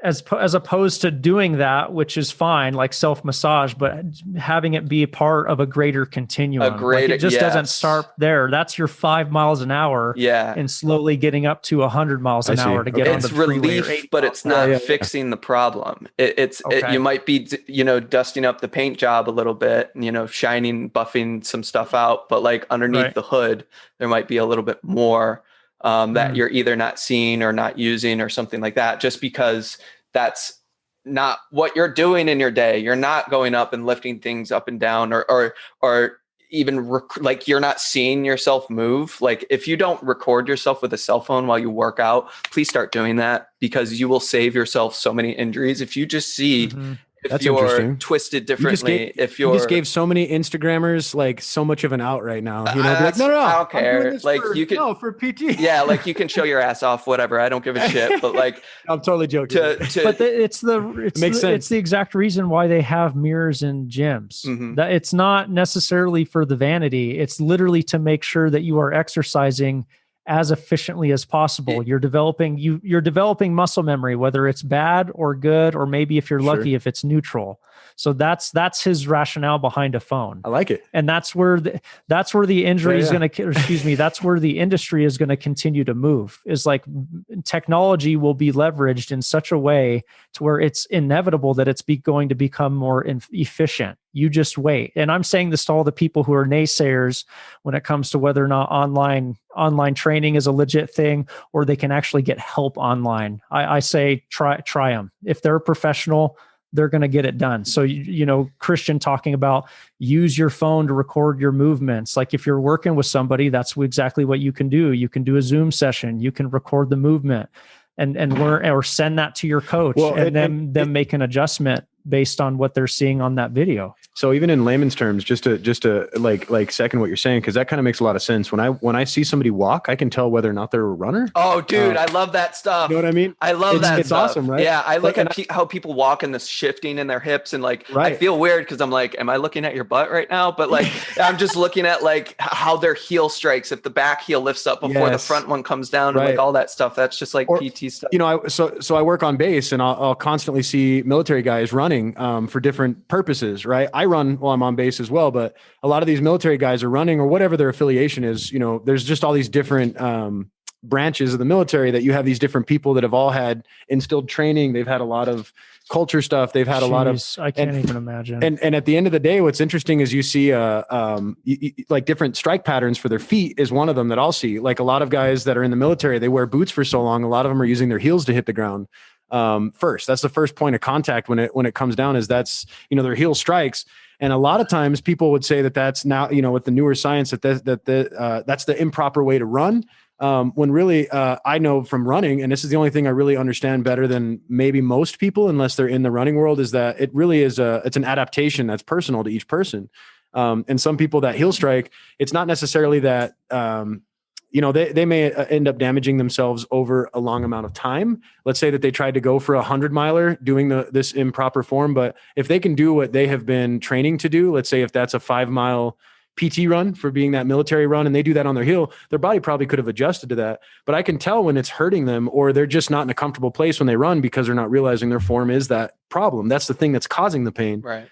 as opposed to doing that, which is fine, like self-massage, but having it be a part of a greater continuum. It just doesn't start there. That's your 5 miles an hour. And slowly getting up to 100 miles an hour to get on the freeway. It's relief, but it's not fixing the problem. You might be, dusting up the paint job a little bit, shining, buffing some stuff out, but like underneath the hood, there might be a little bit more that you're either not seeing or not using or something like that, just because that's not what you're doing in your day. You're not going up and lifting things up and down or even like you're not seeing yourself move. Like if you don't record yourself with a cell phone while you work out, please start doing that, because you will save yourself so many injuries. If you just see if That's you're twisted differently, you just gave so many Instagrammers like so much of an out right now. No, I don't care. Like for PT. Yeah, like you can show your ass off, whatever. I don't give a shit. But like, I'm totally joking. But it's the exact reason why they have mirrors in gyms. That it's not necessarily for the vanity. It's literally to make sure that you are exercising as efficiently as possible. You're developing muscle memory, whether it's bad or good, or maybe if you're lucky, if it's neutral. So that's his rationale behind a phone. I like it. And that's where the injury is going to, that's where the industry is going to continue to move, is like technology will be leveraged in such a way to where it's inevitable that it's going to become more efficient. You just wait. And I'm saying this to all the people who are naysayers when it comes to whether or not online training is a legit thing, or they can actually get help online. I say try them. If they're a professional, they're going to get it done. So, Christian talking about use your phone to record your movements. Like if you're working with somebody, that's exactly what you can do. You can do a Zoom session. You can record the movement and learn, or send that to your coach, then make an adjustment based on what they're seeing on that video. So even in layman's terms, just to like second what you're saying, because that kind of makes a lot of sense. When I see somebody walk, I can tell whether or not they're a runner. Oh, dude, I love that stuff. You know what I mean? I love that. It's stuff. Awesome, right? Yeah, I look at how people walk and the shifting in their hips, and like I feel weird because I'm like, am I looking at your butt right now? But like I'm just looking at like how their heel strikes, if the back heel lifts up before the front one comes down, and like all that stuff. That's just like PT stuff. So I work on base, and I'll constantly see military guys running for different purposes, right? I run while I'm on base as well, but a lot of these military guys are running, or whatever their affiliation is. There's just all these different branches of the military that you have these different people that have all had instilled training. They've had a lot of culture stuff. They've had a lot of, I can't even imagine. And at the end of the day, what's interesting is you see like different strike patterns for their feet is one of them that I'll see. Like a lot of guys that are in the military, they wear boots for so long. A lot of them are using their heels to hit the ground. First, that's the first point of contact when it comes down, is that's, their heel strikes. And a lot of times people would say that that's now, with the newer science that's the improper way to run. When really, I know from running, and this is the only thing I really understand better than maybe most people, unless they're in the running world, is that it really is it's an adaptation that's personal to each person. And some people that heel strike, it's not necessarily that, they may end up damaging themselves over a long amount of time. Let's say that they tried to go for 100-miler doing this improper form, but if they can do what they have been training to do, let's say if that's a 5-mile PT run for being that military run and they do that on their heel, their body probably could have adjusted to that. But I can tell when it's hurting them or they're just not in a comfortable place when they run because they're not realizing their form is that problem. That's the thing that's causing the pain. Right.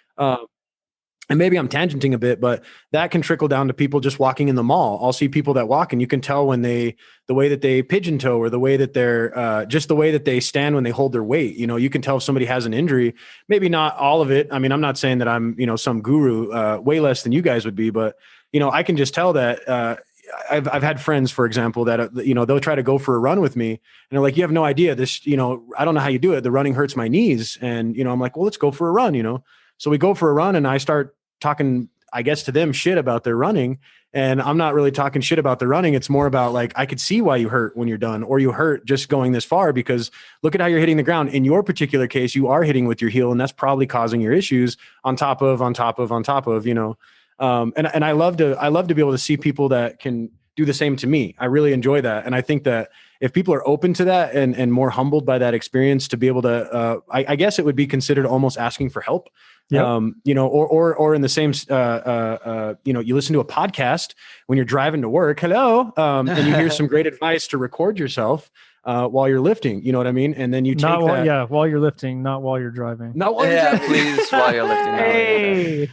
And maybe I'm tangenting a bit, but that can trickle down to people just walking in the mall. I'll see people that walk and you can tell when the way that they pigeon toe or the way that they're just the way that they stand when they hold their weight. You know, you can tell if somebody has an injury, maybe not all of it. I mean, I'm not saying that I'm, some guru, way less than you guys would be, but I can just tell that, I've had friends, for example, that, they'll try to go for a run with me and they're like, you have no idea this, I don't know how you do it. The running hurts my knees. And, I'm like, well, let's go for a run, So we go for a run and I start talking, I guess, to them shit about their running. And I'm not really talking shit about the running. It's more about like, I could see why you hurt when you're done, or you hurt just going this far because look at how you're hitting the ground. In your particular case, you are hitting with your heel and that's probably causing your issues on top of, and I love to be able to see people that can do the same to me. I really enjoy that. And I think that if people are open to that and more humbled by that experience to be able to, I guess it would be considered almost asking for help. Yep. Or in the same, you listen to a podcast when you're driving to work, hello. And you hear some great advice to record yourself, while you're lifting, you know what I mean? And then you take while you're lifting, not while you're driving. Not while you're driving. Please, while you're lifting. Hey.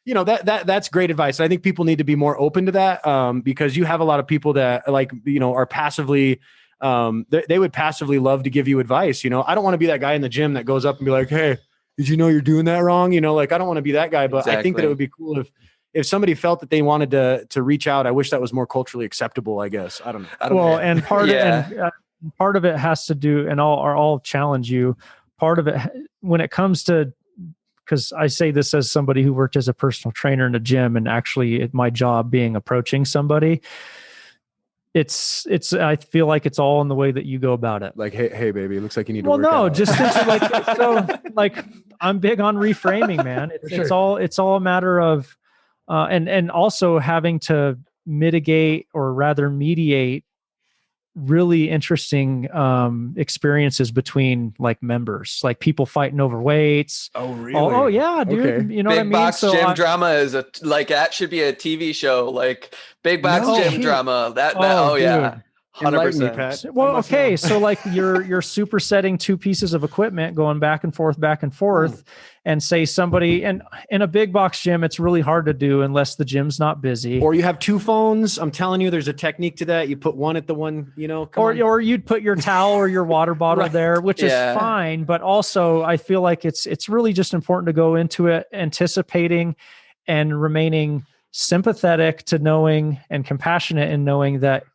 That's great advice. I think people need to be more open to that, because you have a lot of people that are passively, they would passively love to give you advice. I don't want to be that guy in the gym that goes up and be like, hey, did you know you're doing that wrong? I don't want to be that guy, but exactly. I think that it would be cool if somebody felt that they wanted to reach out. I wish that was more culturally acceptable, I guess. I don't know. And part of it has to do, and I'll challenge you. Part of it, when it comes to, because I say this as somebody who worked as a personal trainer in a gym, and actually my job being approaching somebody, it's I feel like it's all in the way that you go about it. Like, hey baby, it looks like you need to work out. Just I'm big on reframing, man. It's all a matter of and also having to mitigate, or rather mediate, really interesting experiences between like members, like people fighting over weights. Oh, really? Oh yeah, dude. Okay. You know Big what I mean? Box Gym Drama is that should be a TV show, like Big Box Gym Drama. Yeah. 100%. Well, okay. So like you're supersetting two pieces of equipment, going back and forth, and say somebody, and in a big box gym, it's really hard to do unless the gym's not busy. Or you have two phones. I'm telling you, there's a technique to that. You put one at the one, or you'd put your towel or your water bottle there, which is fine. But also I feel like it's really just important to go into it anticipating and remaining sympathetic to knowing, and compassionate in knowing that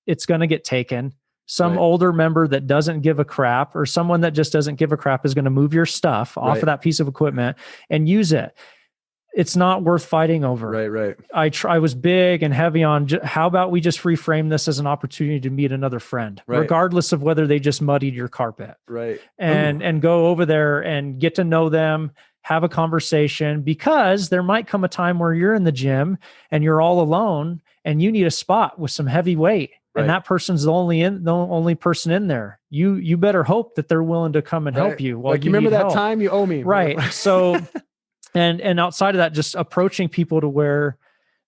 it's going to get taken. Some older member that doesn't give a crap, or someone that just doesn't give a crap, is going to move your stuff off of that piece of equipment and use it. It's not worth fighting over. Right. I was big and heavy on how about we just reframe this as an opportunity to meet another friend, regardless of whether they just muddied your carpet. Right. And go over there and get to know them, have a conversation, because there might come a time where you're in the gym and you're all alone and you need a spot with some heavy weight. And that person's the only person in there. You better hope that they're willing to come and help you. Like, you remember that time you owe me. Right. So, and outside of that, just approaching people to where,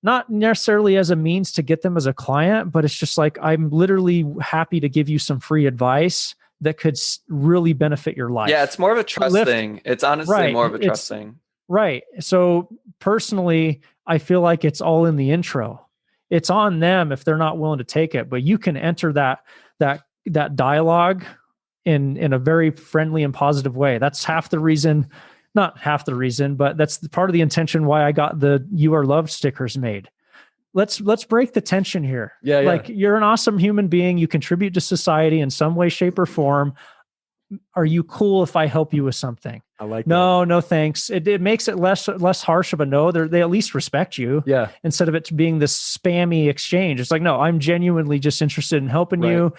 not necessarily as a means to get them as a client, but it's just like, I'm literally happy to give you some free advice that could really benefit your life. Yeah. It's more of a trust thing. It's honestly more of a trust thing. Right. So personally, I feel like it's all in the intro. It's on them if they're not willing to take it, but you can enter that dialogue in a very friendly and positive way. That's half the reason, not half the reason, but that's part of the intention why I got the "You Are Loved" stickers made. Let's break the tension here. Yeah. Like, you're an awesome human being. You contribute to society in some way, shape, or form. Are you cool if I help you with something? I like no, thanks. It makes it less harsh of a no. They at least respect you. Yeah. Instead of it being this spammy exchange. It's like, no, I'm genuinely just interested in helping you,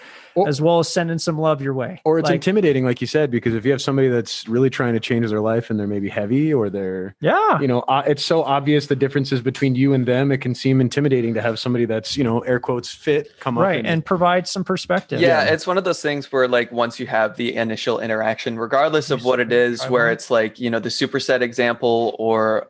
as well as sending some love your way. Or it's intimidating, like you said, because if you have somebody that's really trying to change their life and they're maybe heavy, or they're, it's so obvious the differences between you and them, it can seem intimidating to have somebody that's, air quotes, fit come up. And provide some perspective. Yeah. It's one of those things where, like, once you have the initial interaction, regardless of what it is, where where it's like, the superset example, or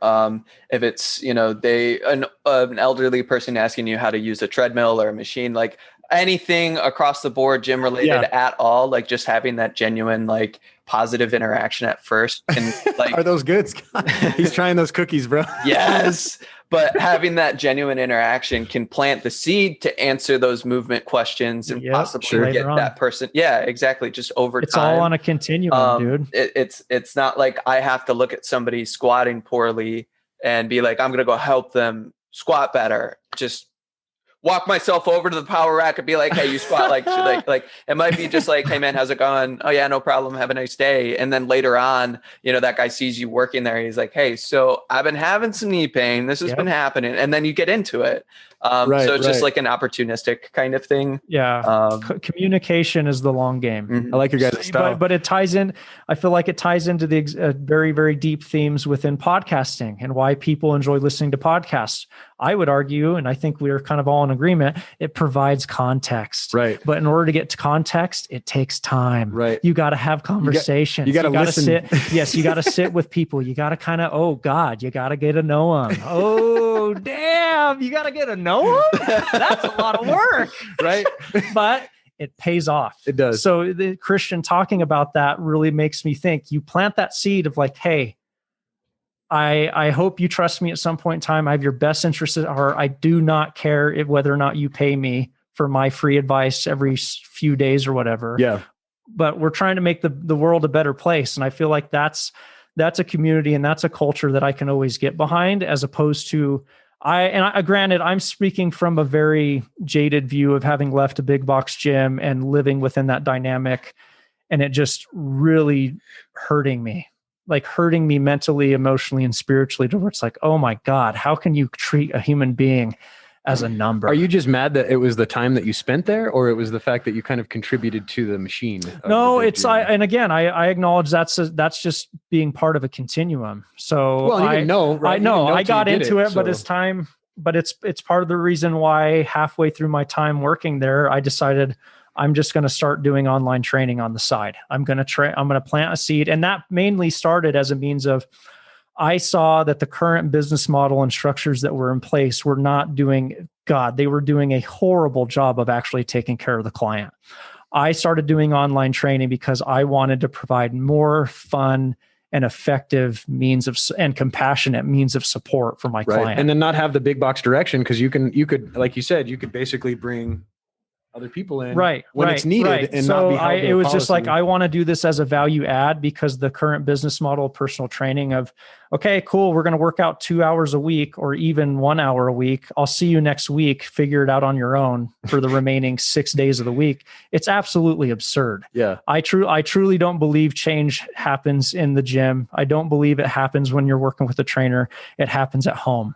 if it's, an elderly person asking you how to use a treadmill or a machine, like anything across the board, gym related at all, like just having that genuine, like positive interaction at first. And like, are those good? He's trying those cookies, bro. Yes. But having that genuine interaction can plant the seed to answer those movement questions and possibly get that person. Yeah, exactly. Just over time. It's all on a continuum, dude. It's not like I have to look at somebody squatting poorly and be like, I'm going to go help them squat better. Just walk myself over to the power rack and be like, hey, you squat like it might be just like, hey man, how's it going? Oh yeah, no problem. Have a nice day. And then later on, that guy sees you working there. He's like, hey, so I've been having some knee pain. This has been happening. And then you get into it. So it's just like an opportunistic kind of thing. Yeah. Communication is the long game. Mm-hmm. I like your guys' style. But it ties in. I feel like it ties into the very, very deep themes within podcasting and why people enjoy listening to podcasts. I would argue, and I think we're kind of all in agreement, it provides context. Right. But in order to get to context, it takes time. Right. You got to have conversations. You got to listen. Sit. Yes, you got to sit with people. You got to kind of, oh God, you got to get to know them. Oh, damn, you got to get to know them? That's a lot of work. Right. But it pays off. It does. So the Christian talking about that really makes me think. You plant that seed of like, hey, I hope you trust me at some point in time. I have your best interests at heart. I do not care whether or not you pay me for my free advice every few days or whatever. Yeah. But we're trying to make the world a better place. And I feel like that's a community and that's a culture that I can always get behind, as opposed to granted, I'm speaking from a very jaded view of having left a big box gym and living within that dynamic, and it just really hurting me mentally, emotionally, and spiritually, to where it's like, oh my God, how can you treat a human being as a number? Are you just mad that it was the time that you spent there, or it was the fact that you kind of contributed to the machine? No, I acknowledge that's just being part of a continuum. So well, you didn't know, right? I know I got into it, but it's part of the reason why halfway through my time working there, I decided I'm just going to start doing online training on the side. I'm going to plant a seed. And that mainly started as a means of, I saw that the current business model and structures that were in place were not doing, they were doing a horrible job of actually taking care of the client. I started doing online training because I wanted to provide more fun and effective means of, and compassionate means of support for my client. And then not have the big box direction. Cause you could, like you said, you could basically bring other people in when it's needed and so not be held to it was policy. Just like, I want to do this as a value add, because the current business model of personal training of, okay, cool, we're going to work out 2 hours a week or even 1 hour a week. I'll see you next week. Figure it out on your own for the remaining 6 days of the week. It's absolutely absurd. Yeah. I truly don't believe change happens in the gym. I don't believe it happens when you're working with a trainer. It happens at home.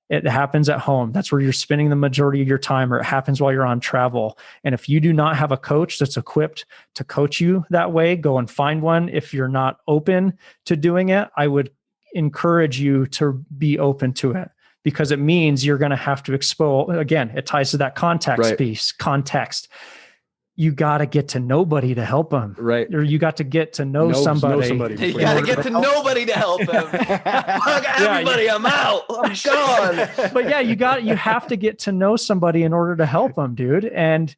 It happens at home. That's where you're spending the majority of your time, or it happens while you're on travel. And if you do not have a coach that's equipped to coach you that way, go and find one. If you're not open to doing it, I would encourage you to be open to it, because it means you're going to have to expose. Again, it ties to that context piece, context. You got to get to nobody to help them. Right. Or you got to get to know somebody. You got to get to nobody to help them. Fuck everybody, I'm out. I'm gone. But yeah, you have to get to know somebody in order to help them, dude. And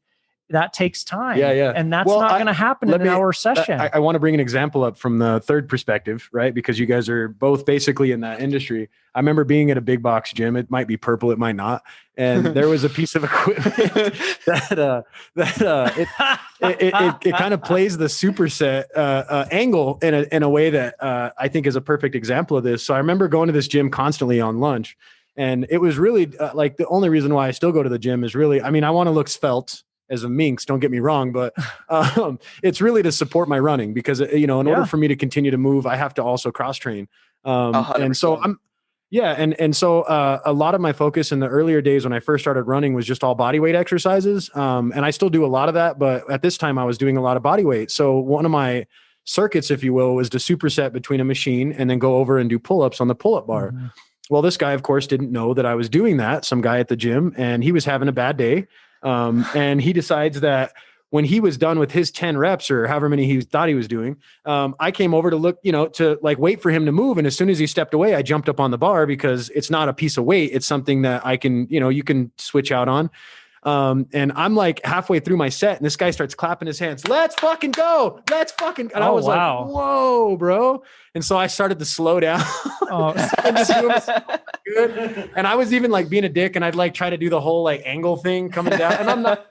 that takes time. Yeah. And that's not going to happen in an hour session. I want to bring an example up from the third perspective, right? Because you guys are both basically in that industry. I remember being at a big box gym. It might be purple, it might not. And there was a piece of equipment that it kind of plays the superset angle in a way that I think is a perfect example of this. So I remember going to this gym constantly on lunch, and it was really like the only reason why I still go to the gym is really, I mean, I want to look svelte as a minx, don't get me wrong, but it's really to support my running, because in order for me to continue to move, I have to also cross train. And so so a lot of my focus in the earlier days when I first started running was just all body weight exercises. And I still do a lot of that, but at this time I was doing a lot of body weight. So one of my circuits, if you will, was to superset between a machine and then go over and do pull-ups on the pull-up bar. Mm-hmm. Well, this guy, of course, didn't know that I was doing that, some guy at the gym, and he was having a bad day. And he decides that when he was done with his 10 reps or however many he thought he was doing, I came over to look, to like wait for him to move. And as soon as he stepped away, I jumped up on the bar because it's not a piece of weight. It's something that I can, you can switch out on. And I'm like halfway through my set and this guy starts clapping his hands. Let's fucking go. And I was like, whoa, bro. And so I started to slow down. Good. And I was even like being a dick and I'd like try to do the whole like angle thing coming down. And I'm not,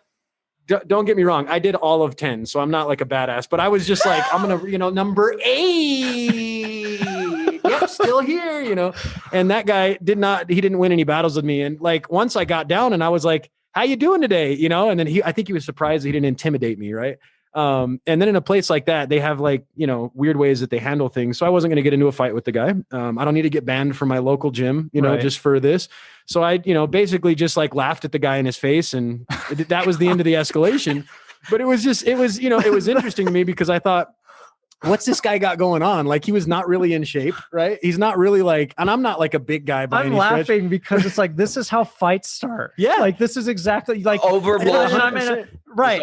don't get me wrong. I did all of 10. So I'm not like a badass, but I was just like, I'm going to, number 8. Yep, still here, And that guy he didn't win any battles with me. And like, once I got down and I was like, how you doing today? And then I think he was surprised he didn't intimidate me. Right. And then in a place like that, they have like, weird ways that they handle things. So I wasn't going to get into a fight with the guy. I don't need to get banned from my local gym, right. Just for this. So I, basically just like laughed at the guy in his face and that was the end of the escalation. But it was it was interesting to me because I thought, what's this guy got going on? Like he was not really in shape, right? He's not really like, and I'm not like a big guy by any stretch. I'm laughing because it's like, this is how fights start. Yeah. Like this is exactly like over bullshit. Right.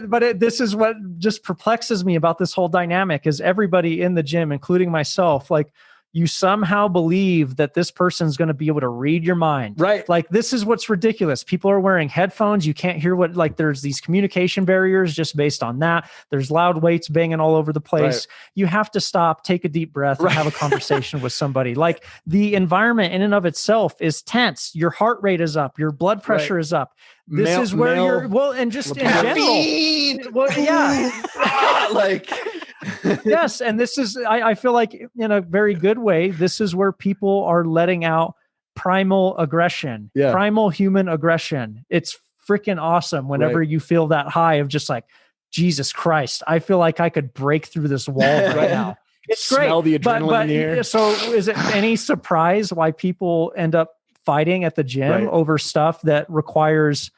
But this is what just perplexes me about this whole dynamic is everybody in the gym, including myself, like you somehow believe that this person's going to be able to read your mind. Right. Like this is what's ridiculous. People are wearing headphones. You can't hear there's these communication barriers just based on that. There's loud weights banging all over the place. Right. You have to stop, take a deep breath and have a conversation with somebody. Like the environment in and of itself is tense. Your heart rate is up. Your blood pressure is up. This is where and just in general. Well, yeah. Like, yes. And this is, I feel like in a very good way, this is where people are letting out primal aggression, primal human aggression. It's freaking awesome whenever you feel that high of just like, Jesus Christ, I feel like I could break through this wall right now. It's great. Smell the adrenaline in the air. So is it any surprise why people end up fighting at the gym over stuff that requires,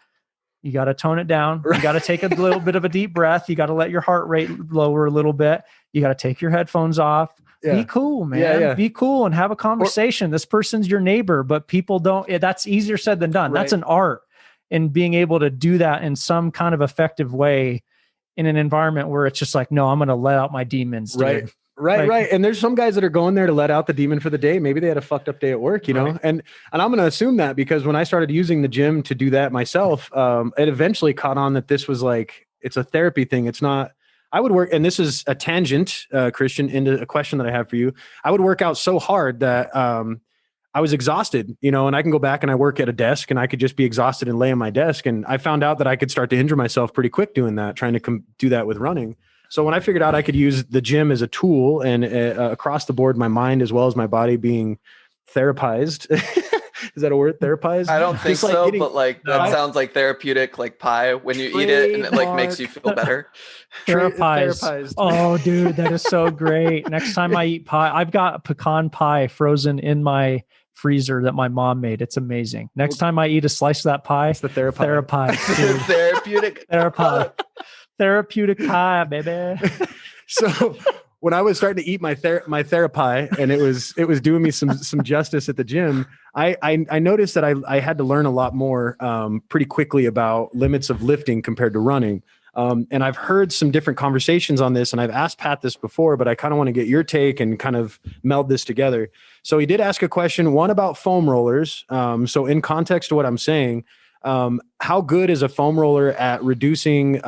you got to tone it down. You got to take a little bit of a deep breath. You got to let your heart rate lower a little bit. You got to take your headphones off. Yeah. Be cool, man. Yeah. Be cool and have a conversation. This person's your neighbor, but people don't, that's easier said than done. Right. That's an art in being able to do that in some kind of effective way in an environment where it's just like, no, I'm going to let out my demons. Dude. Right. And there's some guys that are going there to let out the demon for the day. Maybe they had a fucked up day at work, and I'm going to assume that because when I started using the gym to do that myself, it eventually caught on that this was like, it's a therapy thing. It's not, I would work, and this is a tangent, Christian, into a question that I have for you. I would work out so hard that I was exhausted, and I can go back and I work at a desk and I could just be exhausted and lay on my desk. And I found out that I could start to injure myself pretty quick doing that, trying to do that with running. So when I figured out I could use the gym as a tool and across the board, my mind as well as my body being therapized. Is that a word? Therapized? I don't think so, but like that sounds like therapeutic, like pie when you eat it and it like makes you feel better. Therapized. Oh, dude, that is so great. Next time I eat pie, I've got pecan pie frozen in my freezer that my mom made. It's amazing. Next time I eat a slice of that pie, it's the therapized. Therapeutic. Therapeutic pie, baby. So when I was starting to eat my therapy and it was doing me some justice at the gym, I noticed that I had to learn a lot more pretty quickly about limits of lifting compared to running. And I've heard some different conversations on this and I've asked Pat this before, but I kind of want to get your take and kind of meld this together. So he did ask a question, one about foam rollers. So in context to what I'm saying, how good is a foam roller at reducing,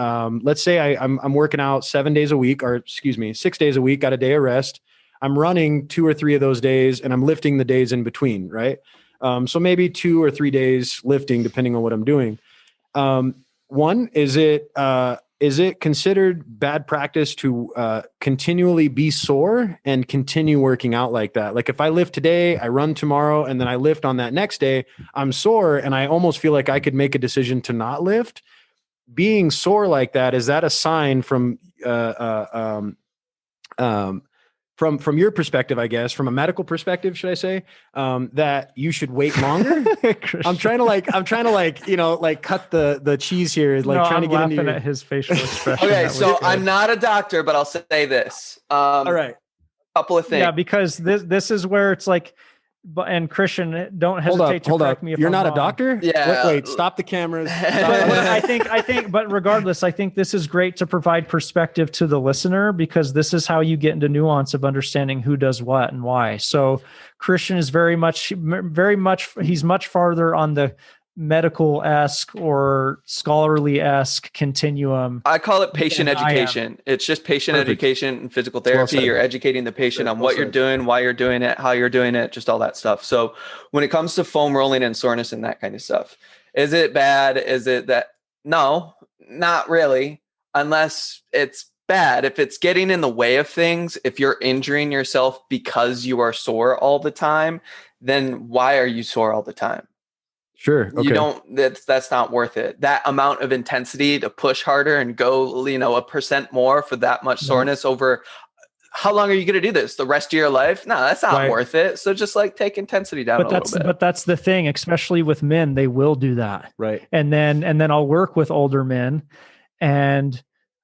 let's say I'm working out 7 days a week, 6 days a week, got a day of rest. I'm running 2 or 3 of those days and I'm lifting the days in between, right? So maybe 2 or 3 days lifting, depending on what I'm doing. One, is it considered bad practice to continually be sore and continue working out like that? Like if I lift today, I run tomorrow, and then I lift on that next day, I'm sore and I almost feel like I could make a decision to not lift. Being sore like that, is that a sign from your perspective, I guess, from a medical perspective, should I say, that you should wait longer? I'm trying to cut the cheese here, trying to get into at his facial expression. Okay, so I'm not a doctor, but I'll say this. All right. Couple of things. Yeah, because this is where it's like and Christian, don't hesitate to correct me if You're I'm not wrong. a doctor? Yeah. Wait, stop the cameras. But I think, but regardless, I think this is great to provide perspective to the listener, because this is how you get into nuance of understanding who does what and why. So Christian is very much, he's much farther on the medical-esque or scholarly-esque continuum. I call it patient than I am. education. It's just patient Perfect. education and physical Well therapy. said. You're educating the patient on what you're doing, why you're doing it, how you're doing it, just all that stuff. So when it comes to foam rolling and soreness and that kind of stuff, is it bad? Is it that? No, not really, unless it's bad. If it's getting in the way of things, if you're injuring yourself because you are sore all the time, then why are you sore all the time? Sure. Okay. You don't, that's not worth it. That amount of intensity to push harder and go, 1% more for that much soreness over how long are you going to do this? The rest of your life? No, that's not worth it. So just like take intensity down a little bit. But that's the thing, especially with men, they will do that. Right. And then I'll work with older men and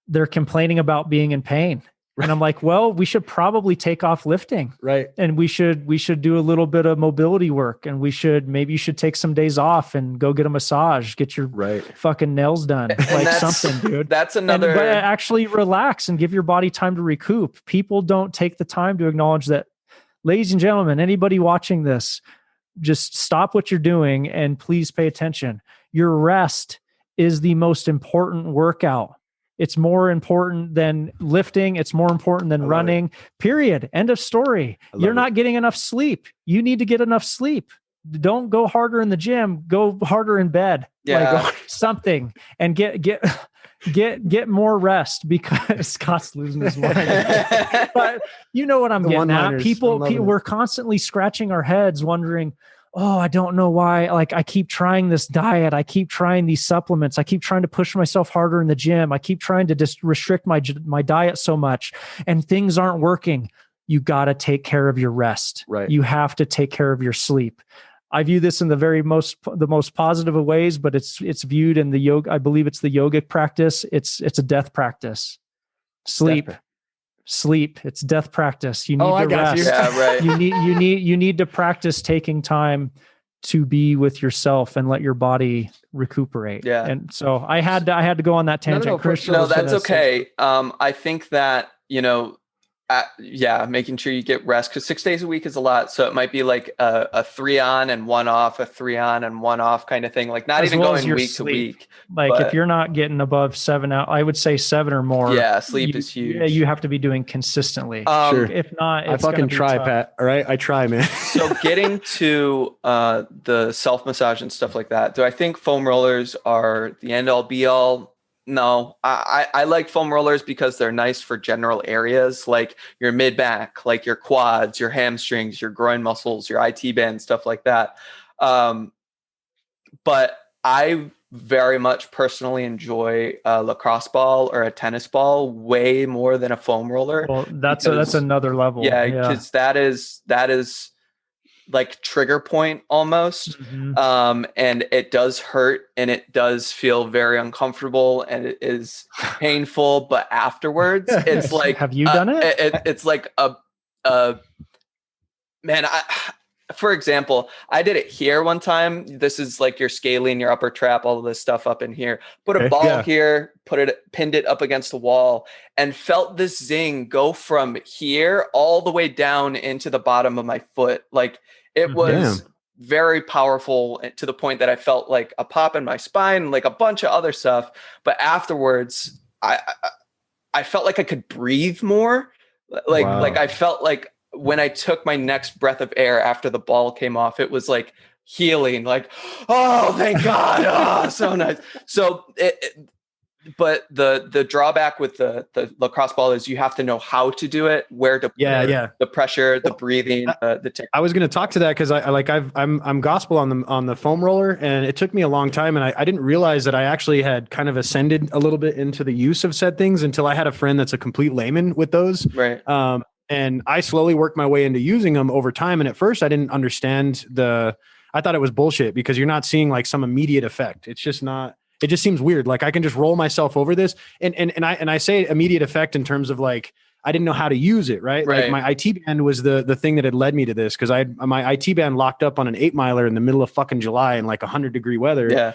they're complaining about being in pain. And I'm like, well, we should probably take off lifting. Right. And we should do a little bit of mobility work, and maybe you should take some days off and go get a massage, get your fucking nails done, like something, dude. That's another. But actually relax and give your body time to recoup. People don't take the time to acknowledge that. Ladies and gentlemen, anybody watching this, just stop what you're doing and please pay attention. Your rest is the most important workout. It's more important than lifting. It's more important than running, period. End of story. You're not getting enough sleep. You need to get enough sleep. Don't go harder in the gym, go harder in bed, like something, and get more rest, because Scott's losing his mind. But you know what I'm getting at. People, we're constantly scratching our heads wondering, oh, I don't know why. Like, I keep trying this diet. I keep trying these supplements. I keep trying to push myself harder in the gym. I keep trying to just restrict my diet so much, and things aren't working. You got to take care of your rest. Right. You have to take care of your sleep. I view this in the most positive of ways, but it's viewed in the yoga. I believe it's the yogic practice. It's a death practice. Sleep. It's death practice. You need to rest. Yeah, right. You need to practice taking time to be with yourself and let your body recuperate. Yeah. And so I had to go on that tangent. Christian, no, that's okay. I think that, making sure you get rest, because 6 days a week is a lot. So it might be like a 3 on and 1 off, a 3 on and 1 off kind of thing. Like not even going week to week. Like if you're not getting above 7 out, I would say 7 or more. Yeah, sleep is huge. Yeah, you have to be doing consistently. Sure. If not, I fucking try, tough. Pat. All right, I try, man. So getting to the self massage and stuff like that, do I think foam rollers are the end all be all? No, I like foam rollers because they're nice for general areas like your mid back, like your quads, your hamstrings, your groin muscles, your IT band, stuff like that. But I very much personally enjoy a lacrosse ball or a tennis ball way more than a foam roller. Well, that's another level. Yeah, because that is like trigger point almost. Mm-hmm. And it does hurt and it does feel very uncomfortable and it is painful, but afterwards it's like, have you done it? It's like for example, I did it here one time. This is like your scaling, your upper trap, all of this stuff up in here. Put a ball here, pinned it up against the wall, and felt this zing go from here all the way down into the bottom of my foot. Like it was very powerful to the point that I felt like a pop in my spine, like a bunch of other stuff. But afterwards, I felt like I could breathe more. Like I felt like when I took my next breath of air after the ball came off, it was like healing, like, oh, thank God. Oh, so nice. So but the drawback with the lacrosse ball is you have to know how to do it, where to put the pressure, the breathing, the technique. I was going to talk to that because I'm gospel on the foam roller, and it took me a long time, and I didn't realize that I actually had kind of ascended a little bit into the use of said things until I had a friend that's a complete layman with those. Right. And I slowly worked my way into using them over time. And at first I didn't understand I thought it was bullshit because you're not seeing like some immediate effect. It's just not, it just seems weird. Like I can just roll myself over this and I say immediate effect in terms of like, I didn't know how to use it. Right. Like my IT band was the thing that had led me to this. Cause I had my IT band locked up on an 8 miler in the middle of fucking July in like 100-degree weather. Yeah.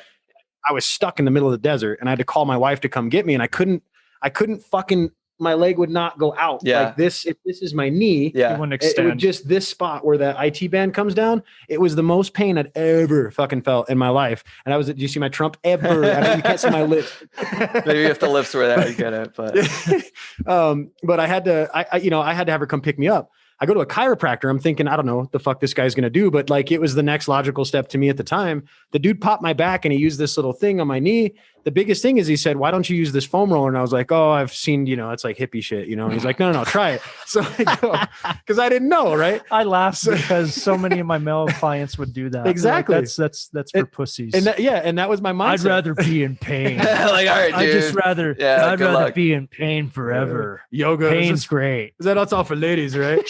I was stuck in the middle of the desert and I had to call my wife to come get me. And I couldn't fucking, my leg would not go out like this. If this is my knee, it wouldn't extend. It would just this spot where the IT band comes down. It was the most pain I'd ever fucking felt in my life. And I was, do you see my Trump ever? I mean, you can't see my lips. Maybe if the lips were there, you get it. But I had to, I had to have her come pick me up. I go to a chiropractor. I'm thinking, I don't know what the fuck this guy's going to do, but like, it was the next logical step to me at the time. The dude popped my back and he used this little thing on my knee. The biggest thing is he said, why don't you use this foam roller? And I was like, oh, I've seen, it's like hippie shit, And he's like, no, try it. So I go, because I didn't know, right? I laughed because so many of my male clients would do that. Exactly. Like, that's for pussies. And that was my mindset. I'd rather be in pain. Like, all right, dude. I'd rather be in pain forever. Yoga. Pain's great. That's all for ladies, right?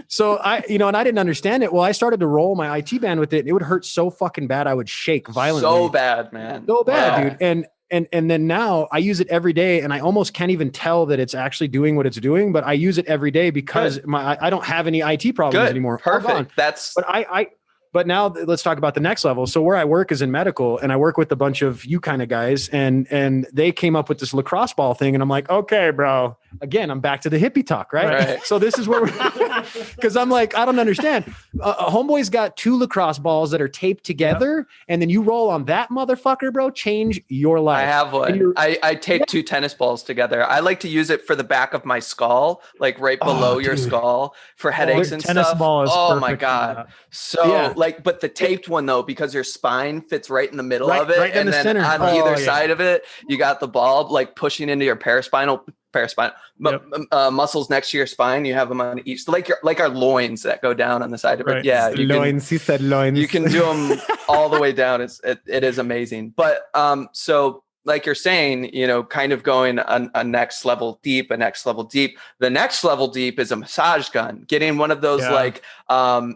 So I, and I didn't understand it. Well, I started to roll my IT band with it. And it would hurt so fucking bad. I would shake violently. So bad, man. So bad, dude. And then now I use it every day and I almost can't even tell that it's actually doing what it's doing, but I use it every day because I don't have any IT problems anymore. Perfect. But now let's talk about the next level. So where I work is in medical and I work with a bunch of you kind of guys and they came up with this lacrosse ball thing. And I'm like, okay, bro, again, I'm back to the hippie talk, right? So this is where because I'm like, I don't understand. A homeboy's got 2 lacrosse balls that are taped together and then you roll on that motherfucker, bro, change your life. I have one. I tape 2 tennis balls together. I like to use it for the back of my skull, like right below your skull for headaches and tennis stuff. Ball is my God. So but the taped one though, because your spine fits right in the middle of it. And then center. On either side of it, you got the ball like pushing into your paraspinal muscles next to your spine. You have them on each, so like our loins that go down on the side of it. Yeah, loins. He said loins. You can do them all the way down. It is amazing. But so like you're saying, kind of going a next level deep. The next level deep is a massage gun. Getting one of those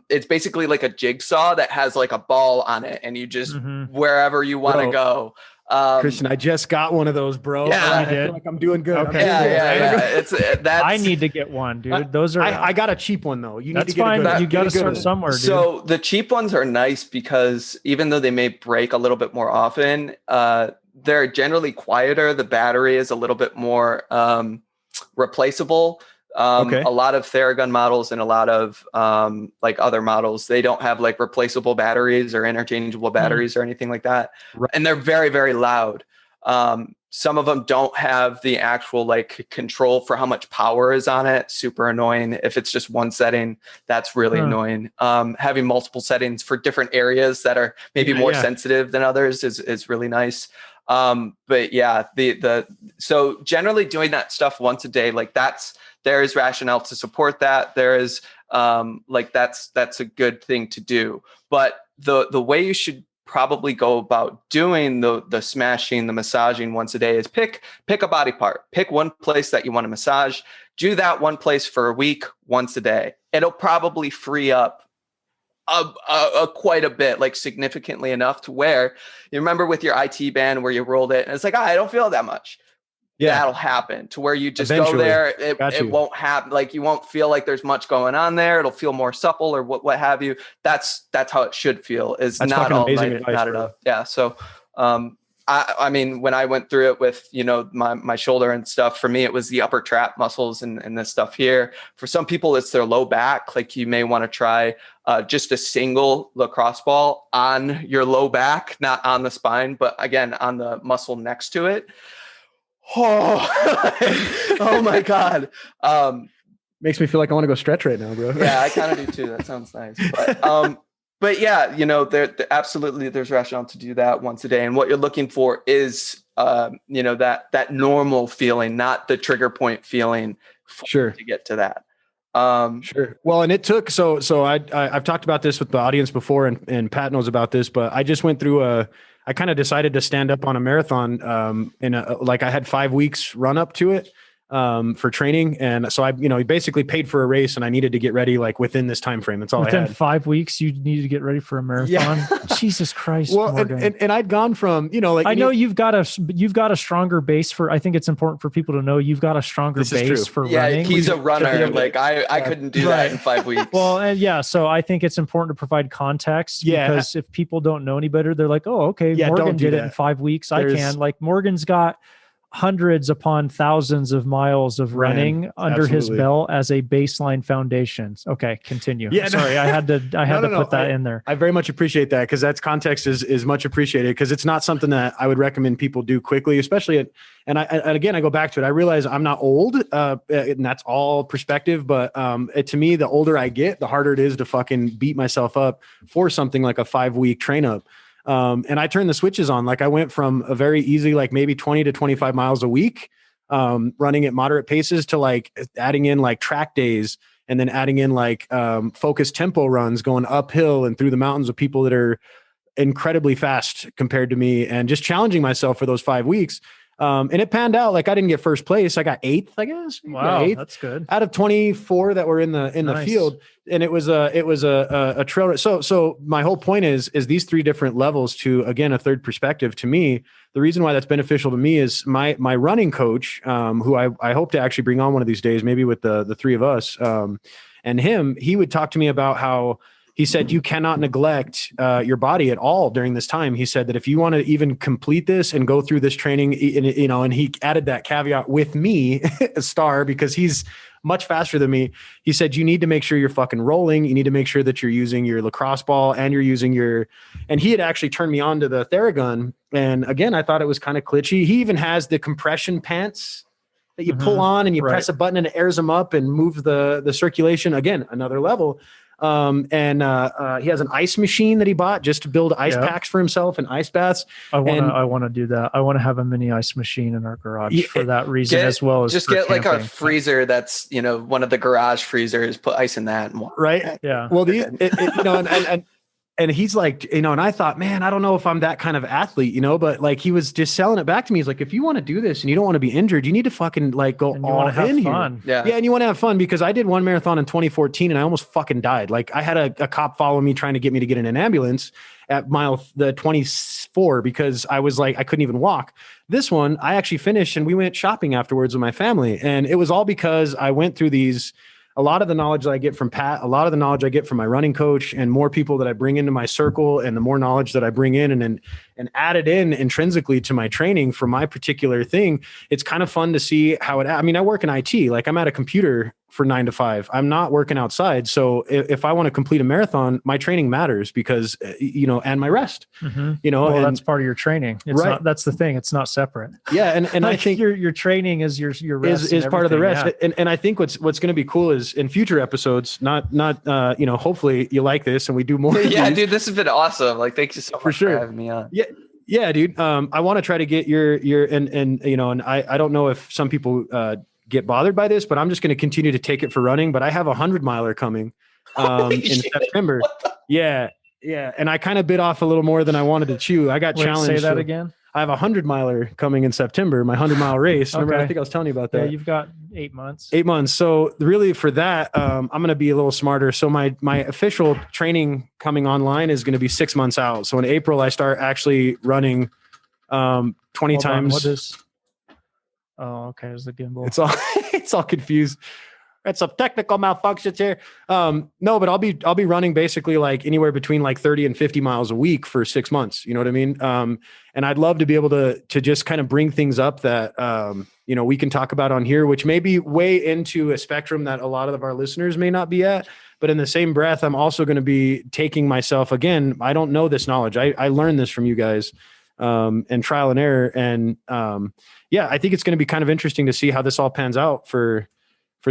it's basically like a jigsaw that has like a ball on it, and you just wherever you want to go. Christian, I just got one of those, bro. Yeah, I feel like I'm doing good. Okay. Yeah. I need to get one, dude. Those are. I got a cheap one though. You need to get fine. a good. You got to start somewhere, dude. So the cheap ones are nice because even though they may break a little bit more often, they're generally quieter. The battery is a little bit more replaceable. A lot of Theragun models and a lot of like other models, they don't have like replaceable batteries or interchangeable batteries or anything like that. Right. And they're very, very loud. Some of them don't have the actual like control for how much power is on it. Super annoying. If it's just one setting, that's really annoying. Having multiple settings for different areas that are maybe more sensitive than others is really nice. But yeah, so generally doing that stuff once a day, like there is rationale to support that. There is that's a good thing to do. But the way you should probably go about doing the smashing, the massaging once a day is pick a body part, pick one place that you want to massage, do that one place for a week, once a day. It'll probably free up quite a bit, like significantly enough to where you remember with your IT band where you rolled it and it's like, I don't feel that much. Yeah, that'll happen to where you just go there. It won't happen. Like you won't feel like there's much going on there. It'll feel more supple or what have you. That's how it should feel. Is not all night, not enough. Yeah. So, I mean, when I went through it with, my shoulder and stuff, for me, it was the upper trap muscles and this stuff here. For some people, it's their low back. Like you may want to try just a single lacrosse ball on your low back, not on the spine, but again, on the muscle next to it. Oh my God. Makes me feel like I want to go stretch right now, bro. Yeah, I kind of do too. That sounds nice. But yeah, there absolutely there's rationale to do that once a day. And what you're looking for is, that normal feeling, not the trigger point feeling to get to that. Sure. Well, and it took, so I've talked about this with the audience before and Pat knows about this, but I just went through I kind of decided to stand up on a marathon, I had 5 weeks run up to it. for training. And so he basically paid for a race and I needed to get ready like within this time frame. That's all Within I had. 5 weeks, you needed to get ready for a marathon. Yeah. Jesus Christ. Well, Morgan. and I'd gone from, like, I know you've got a stronger base I think it's important for people to know you've got a stronger base for running. He's a runner. Like I couldn't do that in 5 weeks. Well, and so I think it's important to provide context because if people don't know any better, they're like, oh, okay, Morgan did it in 5 weeks. I can. Like Morgan's got hundreds upon thousands of miles of running under his belt as a baseline foundation. Okay, continue. Yeah, sorry, I had to put that in there. I very much appreciate that because that's context is much appreciated because it's not something that I would recommend people do quickly, especially and again I go back to it. I realize I'm not old, and that's all perspective. But to me, the older I get, the harder it is to fucking beat myself up for something like a 5-week train up. And I turned the switches on. Like I went from a very easy, like maybe 20 to 25 miles a week, running at moderate paces to like adding in like track days and then adding in like focused tempo runs going uphill and through the mountains with people that are incredibly fast compared to me and just challenging myself for those 5 weeks. And it panned out. Like I didn't get first place. I got 8th, I guess. Wow, 8th, that's good. Out of 24 that were in the field, and it was a trail race. So my whole point is these 3 different levels to again a third perspective. To me, the reason why that's beneficial to me is my running coach, who I hope to actually bring on one of these days, maybe with the 3 of us, and him. He would talk to me about how. He said, you cannot neglect your body at all during this time. He said that if you want to even complete this and go through this training, and he added that caveat with me, a star, because he's much faster than me. He said, you need to make sure you're fucking rolling. You need to make sure that you're using your lacrosse ball and you're using and he had actually turned me on to the Theragun. And again, I thought it was kind of glitchy. He even has the compression pants that you pull on and you press a button and it airs them up and moves the circulation. Again, another level. He has an ice machine that he bought just to build ice packs for himself and ice baths. I want to do that. I want to have a mini ice machine in our garage for that reason, as well as just get camping. Like a freezer that's one of the garage freezers. Put ice in that, right? Yeah. Well, and he's like, and I thought, man, I don't know if I'm that kind of athlete, but like he was just selling it back to me. He's like, if you want to do this and you don't want to be injured, you need to fucking like go all in here. Yeah. And you want to have fun because I did one marathon in 2014 and I almost fucking died. Like I had a cop follow me trying to get me to get in an ambulance at mile 24 because I was like, I couldn't even walk. This one, I actually finished and we went shopping afterwards with my family. And it was all because I went through a lot of the knowledge that I get from Pat, a lot of the knowledge I get from my running coach and more people that I bring into my circle and the more knowledge that I bring in and add it in intrinsically to my training for my particular thing. It's kind of fun to see how I work in IT, like I'm at a computer for 9 to 5. I'm not working outside. So if I want to complete a marathon, my training matters because, and my rest, well, that's part of your training. It's not, that's the thing. It's not separate. Yeah. And I think your training is your rest is part of the rest. Yeah. And I think what's going to be cool is in future episodes, not hopefully you like this and we do more. Yeah, dude, this has been awesome. Like, thank you so much for having me on. Yeah. Yeah, dude. I want to try to get your and I don't know if some people, get bothered by this, but I'm just going to continue to take it for running. But I have 100-miler coming in September. Yeah. And I kind of bit off a little more than I wanted to chew. I got challenged. Say that again. I have 100-miler coming in September, my 100-mile race. Remember, I think I was telling you about that. Yeah, you've got 8 months. 8 months. So really for that, I'm going to be a little smarter. So my official training coming online is going to be 6 months out. So in April, I start actually running 20 times. What is? Oh, okay. It's the gimbal. It's all confused. It's some technical malfunctions here. No, but I'll be running basically like anywhere between like 30 and 50 miles a week for 6 months. You know what I mean? And I'd love to be able to just kind of bring things up that, we can talk about on here, which may be way into a spectrum that a lot of our listeners may not be at. But in the same breath, I'm also going to be taking myself again. I don't know this knowledge. I learned this from you guys. And trial and error. And I think it's going to be kind of interesting to see how this all pans out for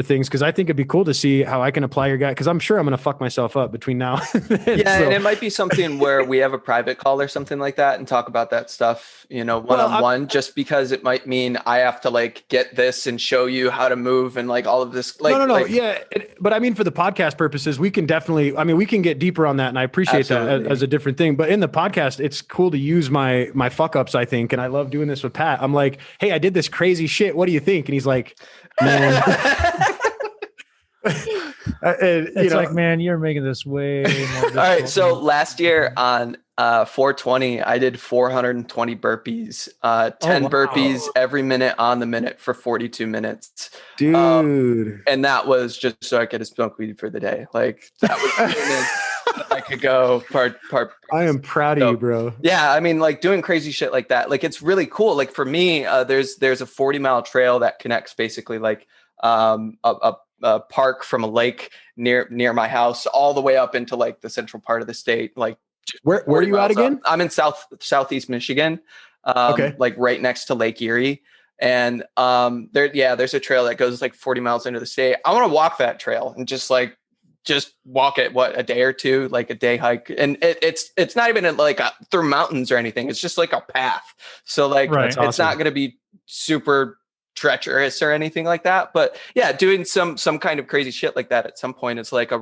things. Cause I think it'd be cool to see how I can apply your guy. Cause I'm sure I'm going to fuck myself up between now and then. Yeah. And it might be something where we have a private call or something like that and talk about that stuff, one-on-one, just because it might mean I have to like get this and show you how to move and like all of this. Like, no. Yeah. But I mean, for the podcast purposes, we can definitely, we can get deeper on that. And I appreciate that as a different thing, but in the podcast, it's cool to use my fuck ups, I think. And I love doing this with Pat. I'm like, hey, I did this crazy shit. What do you think? And he's like, man. It's like, man, you're making this way more difficult. All right. So last year on 420, I did 420 burpees, 10 burpees every minute on the minute for 42 minutes. Dude. And that was just so I could smoke weed for the day. Like that was I could go part. I am proud of you, bro. Yeah. I mean, like doing crazy shit like that. Like it's really cool. Like for me, there's a 40-mile trail that connects basically like a park from a lake near my house all the way up into like the central part of the state. Like where are you at again? I'm in southeast Michigan. Okay. Like right next to Lake Erie. And there's a trail that goes like 40 miles into the state. I want to walk that trail and just walk it a day or two, like a day hike. And it's not even like through mountains or anything. It's just like a path. So like it's not going to be super treacherous or anything like that, but yeah, doing some kind of crazy shit like that at some point, it's like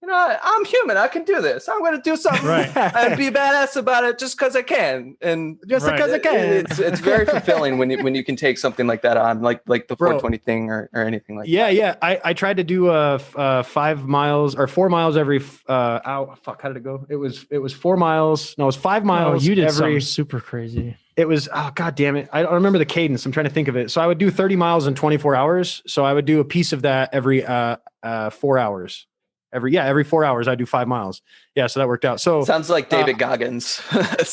I'm human, I can do this, I'm going to do something and be badass about it just because I can, and just because I can. It's very fulfilling when you can take something like that on, like the 420 thing or anything like that. Yeah. I tried to do 5 miles or 4 miles every how did it go? It was 4 miles. No, it was 5 miles. You did something super crazy. It was, God damn it. I don't remember the cadence. I'm trying to think of it. So I would do 30 miles in 24 hours. So I would do a piece of that every 4 hours. Every 4 hours, I do 5 miles. Yeah. So that worked out. So sounds like David Goggins.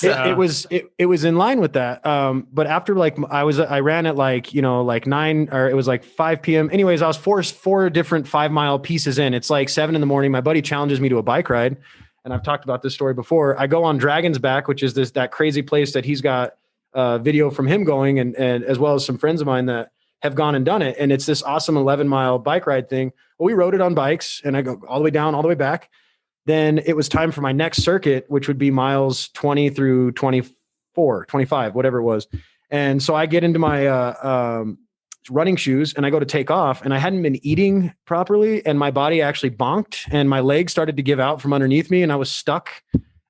It was in line with that. But after like, I ran at like, like 9 or it was like 5 PM. Anyways, I was four different 5 mile pieces in. It's like 7 a.m. My buddy challenges me to a bike ride. And I've talked about this story before. I go on Dragon's Back, which is that crazy place that he's got video from him going and as well as some friends of mine that have gone and done it. And it's this awesome 11-mile bike ride thing. Well, we rode it on bikes and I go all the way down, all the way back. Then it was time for my next circuit, which would be miles 20 through 24, 25, whatever it was. And so I get into my running shoes and I go to take off and I hadn't been eating properly and my body actually bonked and my legs started to give out from underneath me and I was stuck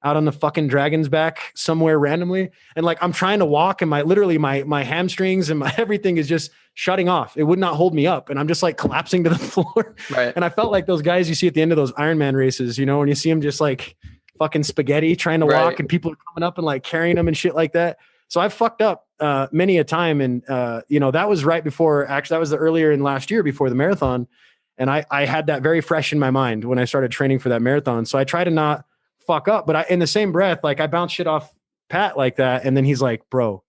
out on the fucking Dragon's Back somewhere randomly. And like, I'm trying to walk and my hamstrings and my everything is just shutting off. It would not hold me up. And I'm just like collapsing to the floor. Right. And I felt like those guys you see at the end of those Ironman races, when you see them just like fucking spaghetti trying to walk and people are coming up and like carrying them and shit like that. So I fucked up many a time. And, that was right before, actually, that was the earlier in last year before the marathon. And I had that very fresh in my mind when I started training for that marathon. So I try to not fuck up, but in the same breath, like I bounce shit off Pat like that. And then he's like, bro,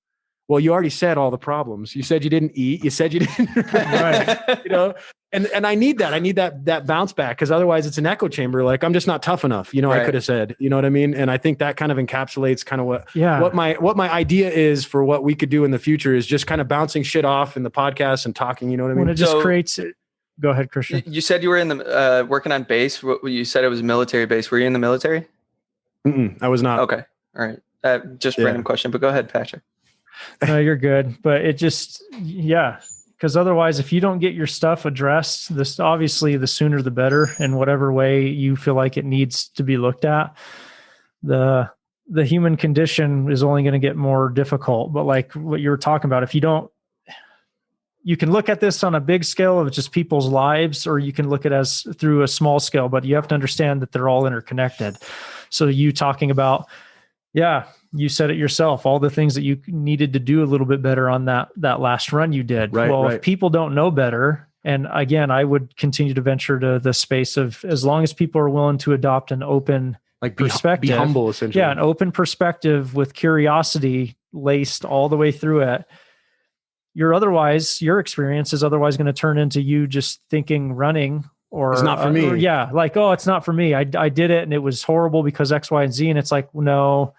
well, you already said all the problems. You said you didn't eat. You said you didn't, right. And I need that. I need that bounce back. Cause otherwise it's an echo chamber. Like I'm just not tough enough. I could have said, you know what I mean? And I think that kind of encapsulates kind of what my idea is for what we could do in the future is just kind of bouncing shit off in the podcast and talking, you know what I mean? When it just creates it. Go ahead, Christian. You said you were in the, working on base. You said it was a military base. Were you in the military? I was not. Okay. All right. Just random question, but go ahead, Patrick. No, you're good. But it just, because otherwise, if you don't get your stuff addressed, obviously the sooner the better in whatever way you feel like it needs to be looked at. The human condition is only going to get more difficult. But like what you were talking about, if you don't, you can look at this on a big scale of just people's lives, or you can look at it as through a small scale, but you have to understand that they're all interconnected. So you talking about, you said it yourself, all the things that you needed to do a little bit better on that last run you did. Right, if people don't know better, and again, I would continue to venture to the space of as long as people are willing to adopt an open perspective, be humble, essentially. Yeah, an open perspective with curiosity laced all the way through it. Your experience is otherwise going to turn into you just thinking running or it's not for me. It's not for me. I did it and it was horrible because X, Y, and Z. And it's like, no,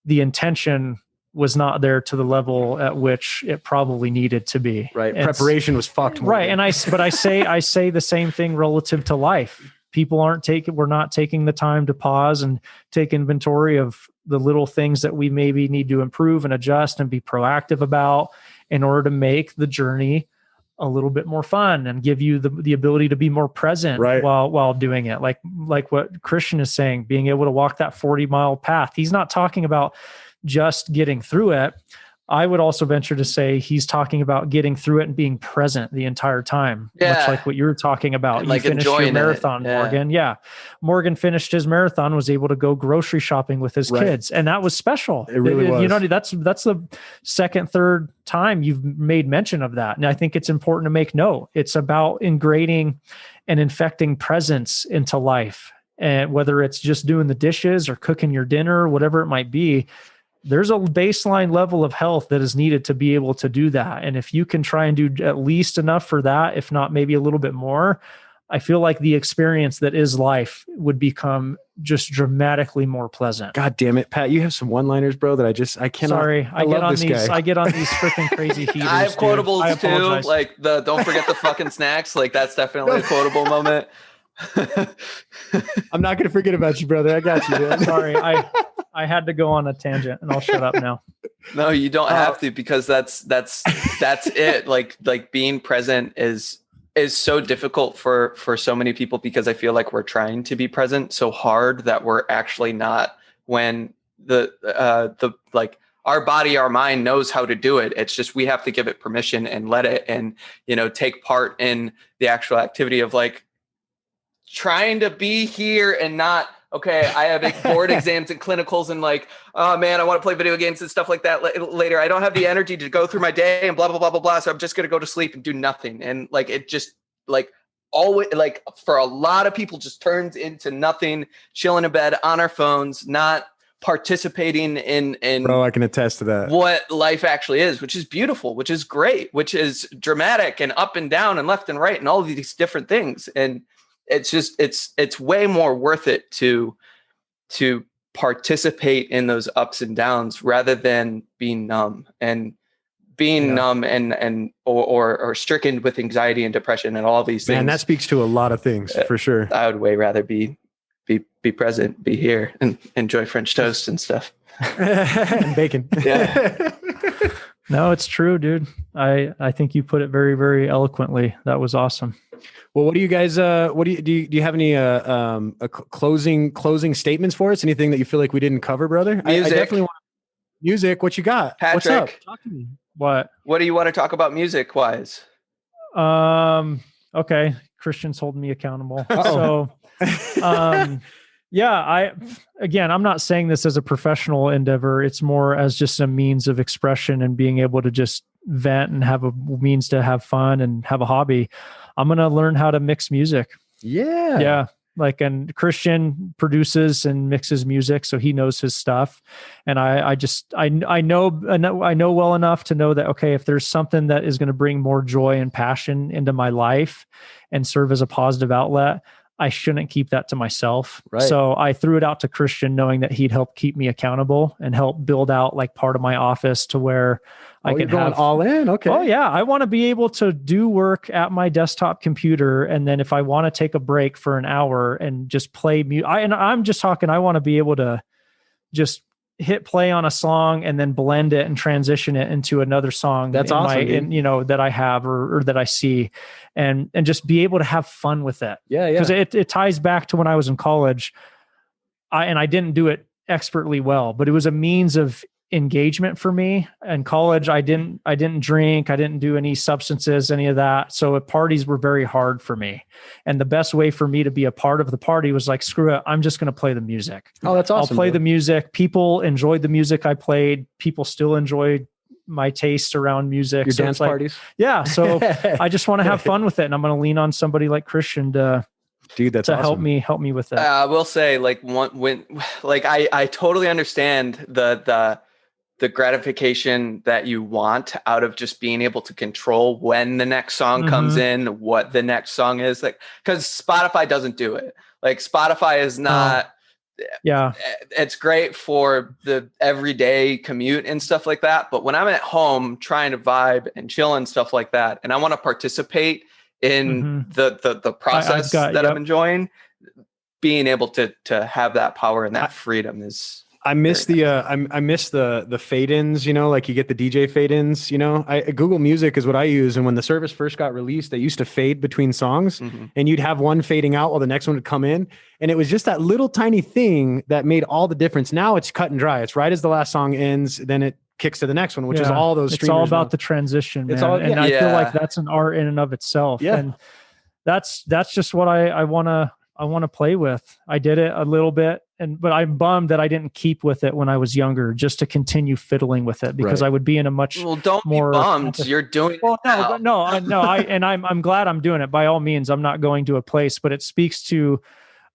the intention was not there to the level at which it probably needed to be. Right. Preparation was fucked. Right. And I say the same thing relative to life. We're not taking the time to pause and take inventory of the little things that we maybe need to improve and adjust and be proactive about in order to make the journey a little bit more fun and give you the ability to be more present while doing it. Like what Christian is saying, being able to walk that 40-mile path. He's not talking about just getting through it. I would also venture to say he's talking about getting through it and being present the entire time, much like what you were talking about. And you like finished your enjoying marathon, it. Yeah. Morgan. Yeah. Morgan finished his marathon, was able to go grocery shopping with his kids. And that was special. It really was. You know, that's the second, third time you've made mention of that. And I think it's important to make note. It's about ingraining and infecting presence into life. And whether it's just doing the dishes or cooking your dinner, whatever it might be, there's a baseline level of health that is needed to be able to do that. And if you can try and do at least enough for that, if not maybe a little bit more, I feel like the experience that is life would become just dramatically more pleasant. God damn it, Pat. You have some one-liners, bro, that I cannot. Sorry, I get on these freaking crazy heaters. I have quotables too. Like don't forget the fucking snacks. Like that's definitely a quotable moment. I'm not going to forget about you, brother. I got you, dude. Sorry. I had to go on a tangent and I'll shut up now. No, you don't have to, because that's it. Like being present is so difficult for so many people, because I feel like we're trying to be present so hard that we're actually not, when the like our body, our mind knows how to do it. It's just, we have to give it permission and let it, and, you know, take part in the actual activity of like trying to be here and not, okay, I have board exams and clinicals and like, oh man, I want to play video games and stuff like that later. I don't have the energy to go through my day and blah, blah, blah, blah, blah. So I'm just going to go to sleep and do nothing. And like, it just like always, like for a lot of people, just turns into nothing, chilling in bed on our phones, not participating in bro, I can attest to that, what life actually is, which is beautiful, which is great, which is dramatic and up and down and left and right and all of these different things. And it's just, it's way more worth it to participate in those ups and downs rather than being numb and numb or stricken with anxiety and depression and all these things. Man, that speaks to a lot of things for sure. I would way rather be present, be here, and enjoy French toast and stuff. And bacon. Yeah. No, it's true, dude. I think you put it very, very eloquently. That was awesome. Well, what do you guys, do you have any closing statements for us? Anything that you feel like we didn't cover, brother? I definitely want music. What you got? Patrick, what's up? Talk to me. What do you want to talk about music wise? Okay. Christian's holding me accountable. So, yeah, I'm not saying this as a professional endeavor. It's more as just a means of expression and being able to just vent and have a means to have fun and have a hobby. I'm going to learn how to mix music. Yeah. Yeah. Like, and Christian produces and mixes music, so he knows his stuff. And I know well enough to know that, okay, if there's something that is going to bring more joy and passion into my life and serve as a positive outlet, I shouldn't keep that to myself. Right. So I threw it out to Christian, knowing that he'd help keep me accountable and help build out like part of my office to where I can going all in. Okay. Oh yeah. I want to be able to do work at my desktop computer. And then if I want to take a break for an hour and just play music, I'm just talking, I want to be able to just hit play on a song and then blend it and transition it into another song. That's awesome. That I have or that I see, and just be able to have fun with it. Yeah. Because it ties back to when I was in college. I didn't do it expertly well, but it was a means of engagement for me. In college, I didn't drink, I didn't do any substances, any of that. So parties were very hard for me. And the best way for me to be a part of the party was like, screw it, I'm just going to play the music. Oh, that's awesome. I'll play the music. People enjoyed the music I played. People still enjoyed my taste around music. Your dance parties? Yeah. So I just want to have fun with it. And I'm going to lean on somebody like Christian to awesome. help me with that. I will say, like, I totally understand the gratification that you want out of just being able to control when the next song comes in, what the next song is, like, because Spotify doesn't do it. Like, Spotify is not, it's great for the everyday commute and stuff like that. But when I'm at home trying to vibe and chill and stuff like that, and I want to participate in the process I'm enjoying, being able to have that power and that freedom is. I miss I miss the fade-ins, like you get the DJ fade-ins, Google Music is what I use. And when the service first got released, they used to fade between songs and you'd have one fading out while the next one would come in. And it was just that little tiny thing that made all the difference. Now it's cut and dry. It's right as the last song ends, then it kicks to the next one, which is all those streamers. It's all about now. the transition, man. It's all, and I feel like that's an art in and of itself. Yeah. And that's just what I want to play with. I did it a little bit, but I'm bummed that I didn't keep with it when I was younger, just to continue fiddling with it, because I would be in a much don't more be bummed. You're doing it now. I'm glad I'm doing it. By all means, I'm not going to a place, but it speaks to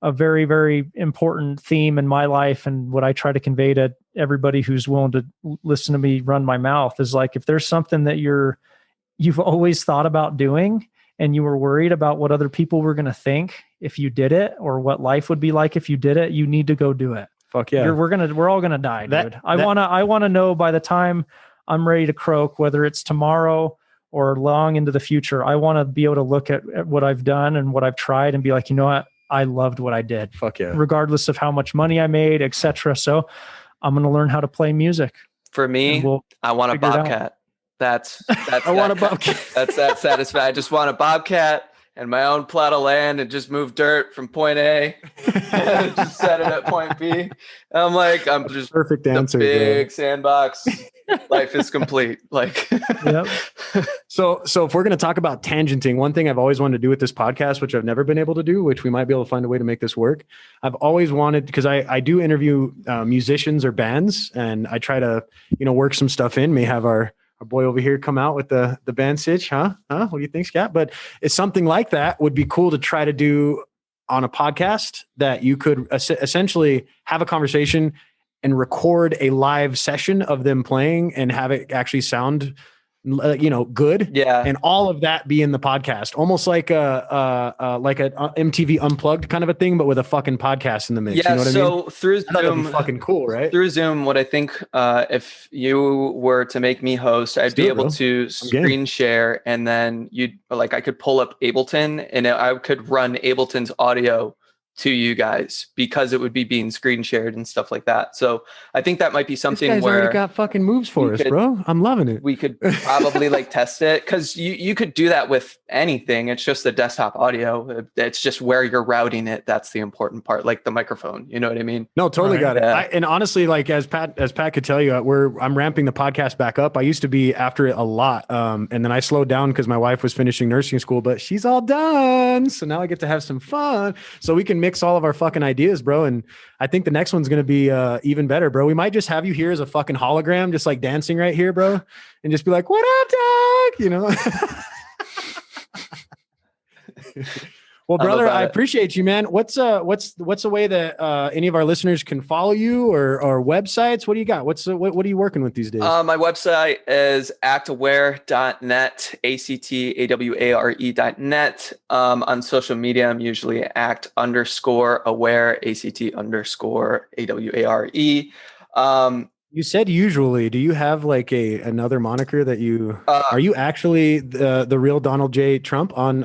a very, very important theme in my life. And what I try to convey to everybody who's willing to listen to me run my mouth is like, if there's something that you've always thought about doing, and you were worried about what other people were going to think if you did it, or what life would be like if you did it, you need to go do it. Fuck yeah. We're all going to die, dude. I want to know by the time I'm ready to croak, whether it's tomorrow or long into the future, I want to be able to look at what I've done and what I've tried and be like, you know what? I loved what I did. Fuck yeah. Regardless of how much money I made, etc. So I'm going to learn how to play music. For me, I want a bobcat. That's I want a bobcat. That's that satisfied. I just want a bobcat and my own plot of land and just move dirt from point A and just set it at point B. I'm just perfect answer. Big sandbox. Life is complete. Yep. So if we're going to talk about tangenting, one thing I've always wanted to do with this podcast, which I've never been able to do, which we might be able to find a way to make this work. I've always wanted, because I do interview musicians or bands, and I try to, work some stuff in. May have our boy over here come out with the band sitch, huh? What do you think, Scott? But it's something like that would be cool to try to do on a podcast, that you could essentially have a conversation and record a live session of them playing and have it actually sound, good. Yeah. And all of that be in the podcast, almost like a MTV Unplugged kind of a thing, but with a fucking podcast in the mix. Yeah. You know what I mean? Through Zoom, that'd be fucking cool, right? Through Zoom, what I think, if you were to make me host, I'd be able to screen share, and then I could pull up Ableton, and I could run Ableton's audio to you guys, because it would be being screen shared and stuff like that. So I think that might be something this guy's where already got fucking moves for us, bro. I'm loving it. We could probably test it, because you could do that with anything. It's just the desktop audio. It's just where you're routing it. That's the important part, like the microphone. You know what I mean? No, totally got it. Yeah. And honestly, as Pat could tell you, I'm ramping the podcast back up. I used to be after it a lot. And then I slowed down because my wife was finishing nursing school, but she's all done. So now I get to have some fun. So we can mix all of our fucking ideas, bro. And I think the next one's going to be even better, bro. We might just have you here as a fucking hologram, just like dancing right here, bro. And just be like, what up, dog? Well, brother, I appreciate you, man. What's a way that any of our listeners can follow you, or websites? What do you got? What are you working with these days? My website is aware.net, ACTAWARE.net. On social media, I'm usually act_aware, ACT_AWARE. You said usually. Do you have another moniker that you are you actually the real Donald J. Trump on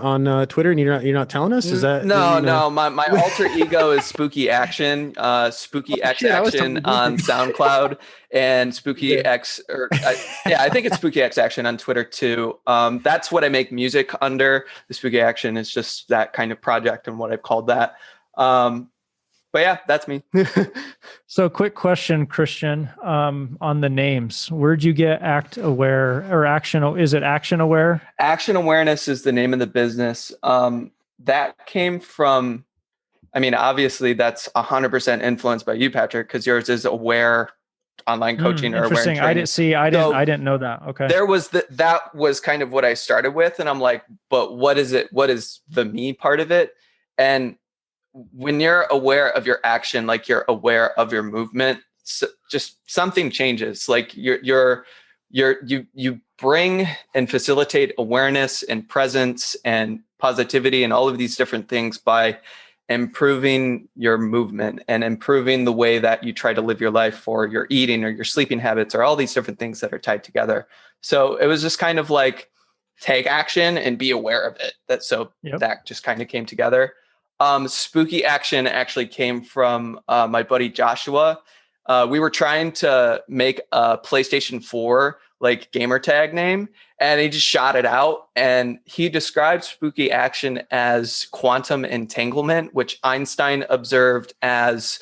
Twitter, and you're not telling us? Is that no? My alter ego is Spooky Action, Spooky X Action on SoundCloud, and Spooky X, I think it's Spooky X Action on Twitter too. That's what I make music under. The Spooky Action is just that kind of project and what I've called that. But yeah, that's me. So quick question, Christian, on the names. Where'd you get Act Aware or Action? Is it Action Aware? Action Awareness is the name of the business. That came from, obviously that's 100% influenced by you, Patrick, because yours is Aware online coaching or Aware training. I didn't know that. Okay. There was that was kind of what I started with. And I'm like, but what is it? What is the me part of it? And when you're aware of your action, like you're aware of your movement, just something changes. Like you bring and facilitate awareness and presence and positivity and all of these different things by improving your movement and improving the way that you try to live your life, or your eating or your sleeping habits, or all these different things that are tied together. So it was just kind of like take action and be aware of it. That just kind of came together. Spooky Action actually came from my buddy Joshua. We were trying to make a PlayStation 4 gamer tag name, and he just shot it out. And he described Spooky Action as quantum entanglement, which Einstein observed as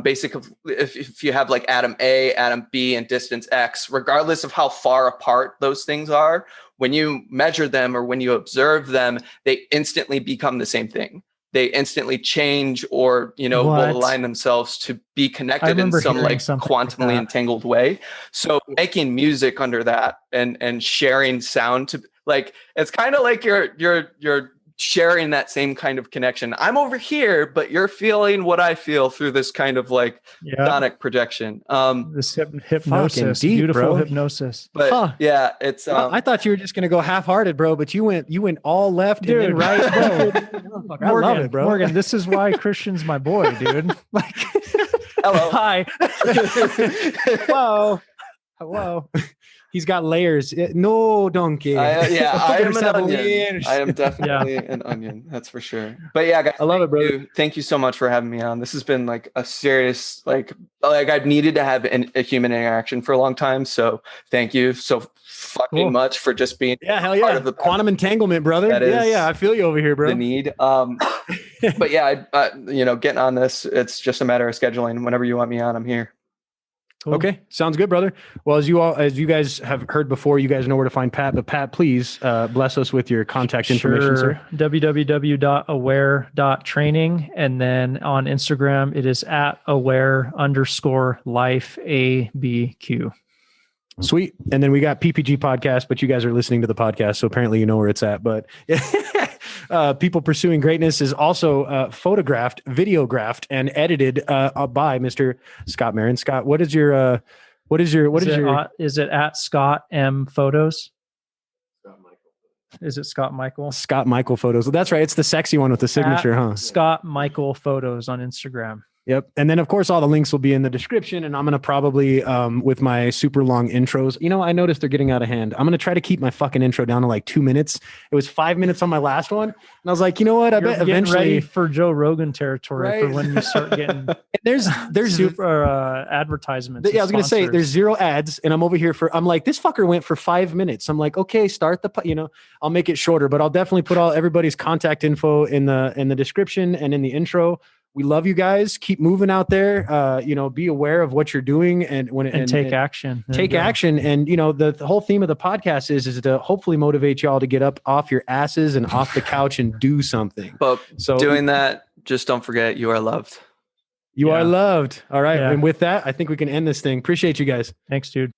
Basically, if you have like atom A, atom B, and distance X, regardless of how far apart those things are, when you measure them or when you observe them, they instantly become the same thing. They instantly change or, will align themselves to be connected in some like quantumly entangled way. So making music under that and sharing sound to like, it's kind of like you're sharing that same kind of connection. I'm over here, but you're feeling what I feel through this kind of like sonic projection. This hypnosis, deep, beautiful bro. hypnosis. But yeah, it's. I thought you were just gonna go half-hearted, bro, but you went all left, dude, and then right, bro. Morgan, I love it, bro. Morgan, this is why Christian's my boy, dude. Like, hello, hi, hello. He's got layers. No, donkey. I am an onion. I am definitely an onion. That's for sure. But yeah, guys, I love it, bro. Thank you so much for having me on. This has been like a serious, like I've needed to have a human interaction for a long time. So thank you so fucking much for just being part of the quantum entanglement, brother. I feel you over here, bro. The need. But yeah, getting on this, it's just a matter of scheduling. Whenever you want me on, I'm here. Cool. Okay, sounds good, brother. Well, as you guys have heard before, you guys know where to find Pat. But Pat, please bless us with your contact information, sir. www.aware.training, and then on Instagram it is @aware_lifeabq. Sweet. And then we got PPG podcast, but you guys are listening to the podcast, so apparently you know where it's at. But People Pursuing Greatness is also photographed, videographed, and edited by Mr. Scott Maron. Scott, is it at Scott M Photos? Is it Scott Michael? Scott Michael Photos. Well, that's right. It's the sexy one with the signature, huh? Scott Michael Photos on Instagram. Yep. And then, of course, all the links will be in the description. And I'm going to probably, with my super long intros, I noticed they're getting out of hand. I'm going to try to keep my fucking intro down to like 2 minutes. It was 5 minutes on my last one. And I was like, you know what? I bet eventually ready for Joe Rogan territory for when you start getting there's super advertisements. Yeah, I was going to say there's 0 ads. And I'm over here I'm like, this fucker went for 5 minutes. I'm like, okay, start I'll make it shorter, but I'll definitely put everybody's contact info in the description and in the intro. We love you guys. Keep moving out there. Be aware of what you're doing and take action. Take action. And the whole theme of the podcast is to hopefully motivate y'all to get up off your asses and off the couch and do something. But doing that, just don't forget you are loved. You are loved. All right. Yeah. And with that, I think we can end this thing. Appreciate you guys. Thanks, dude.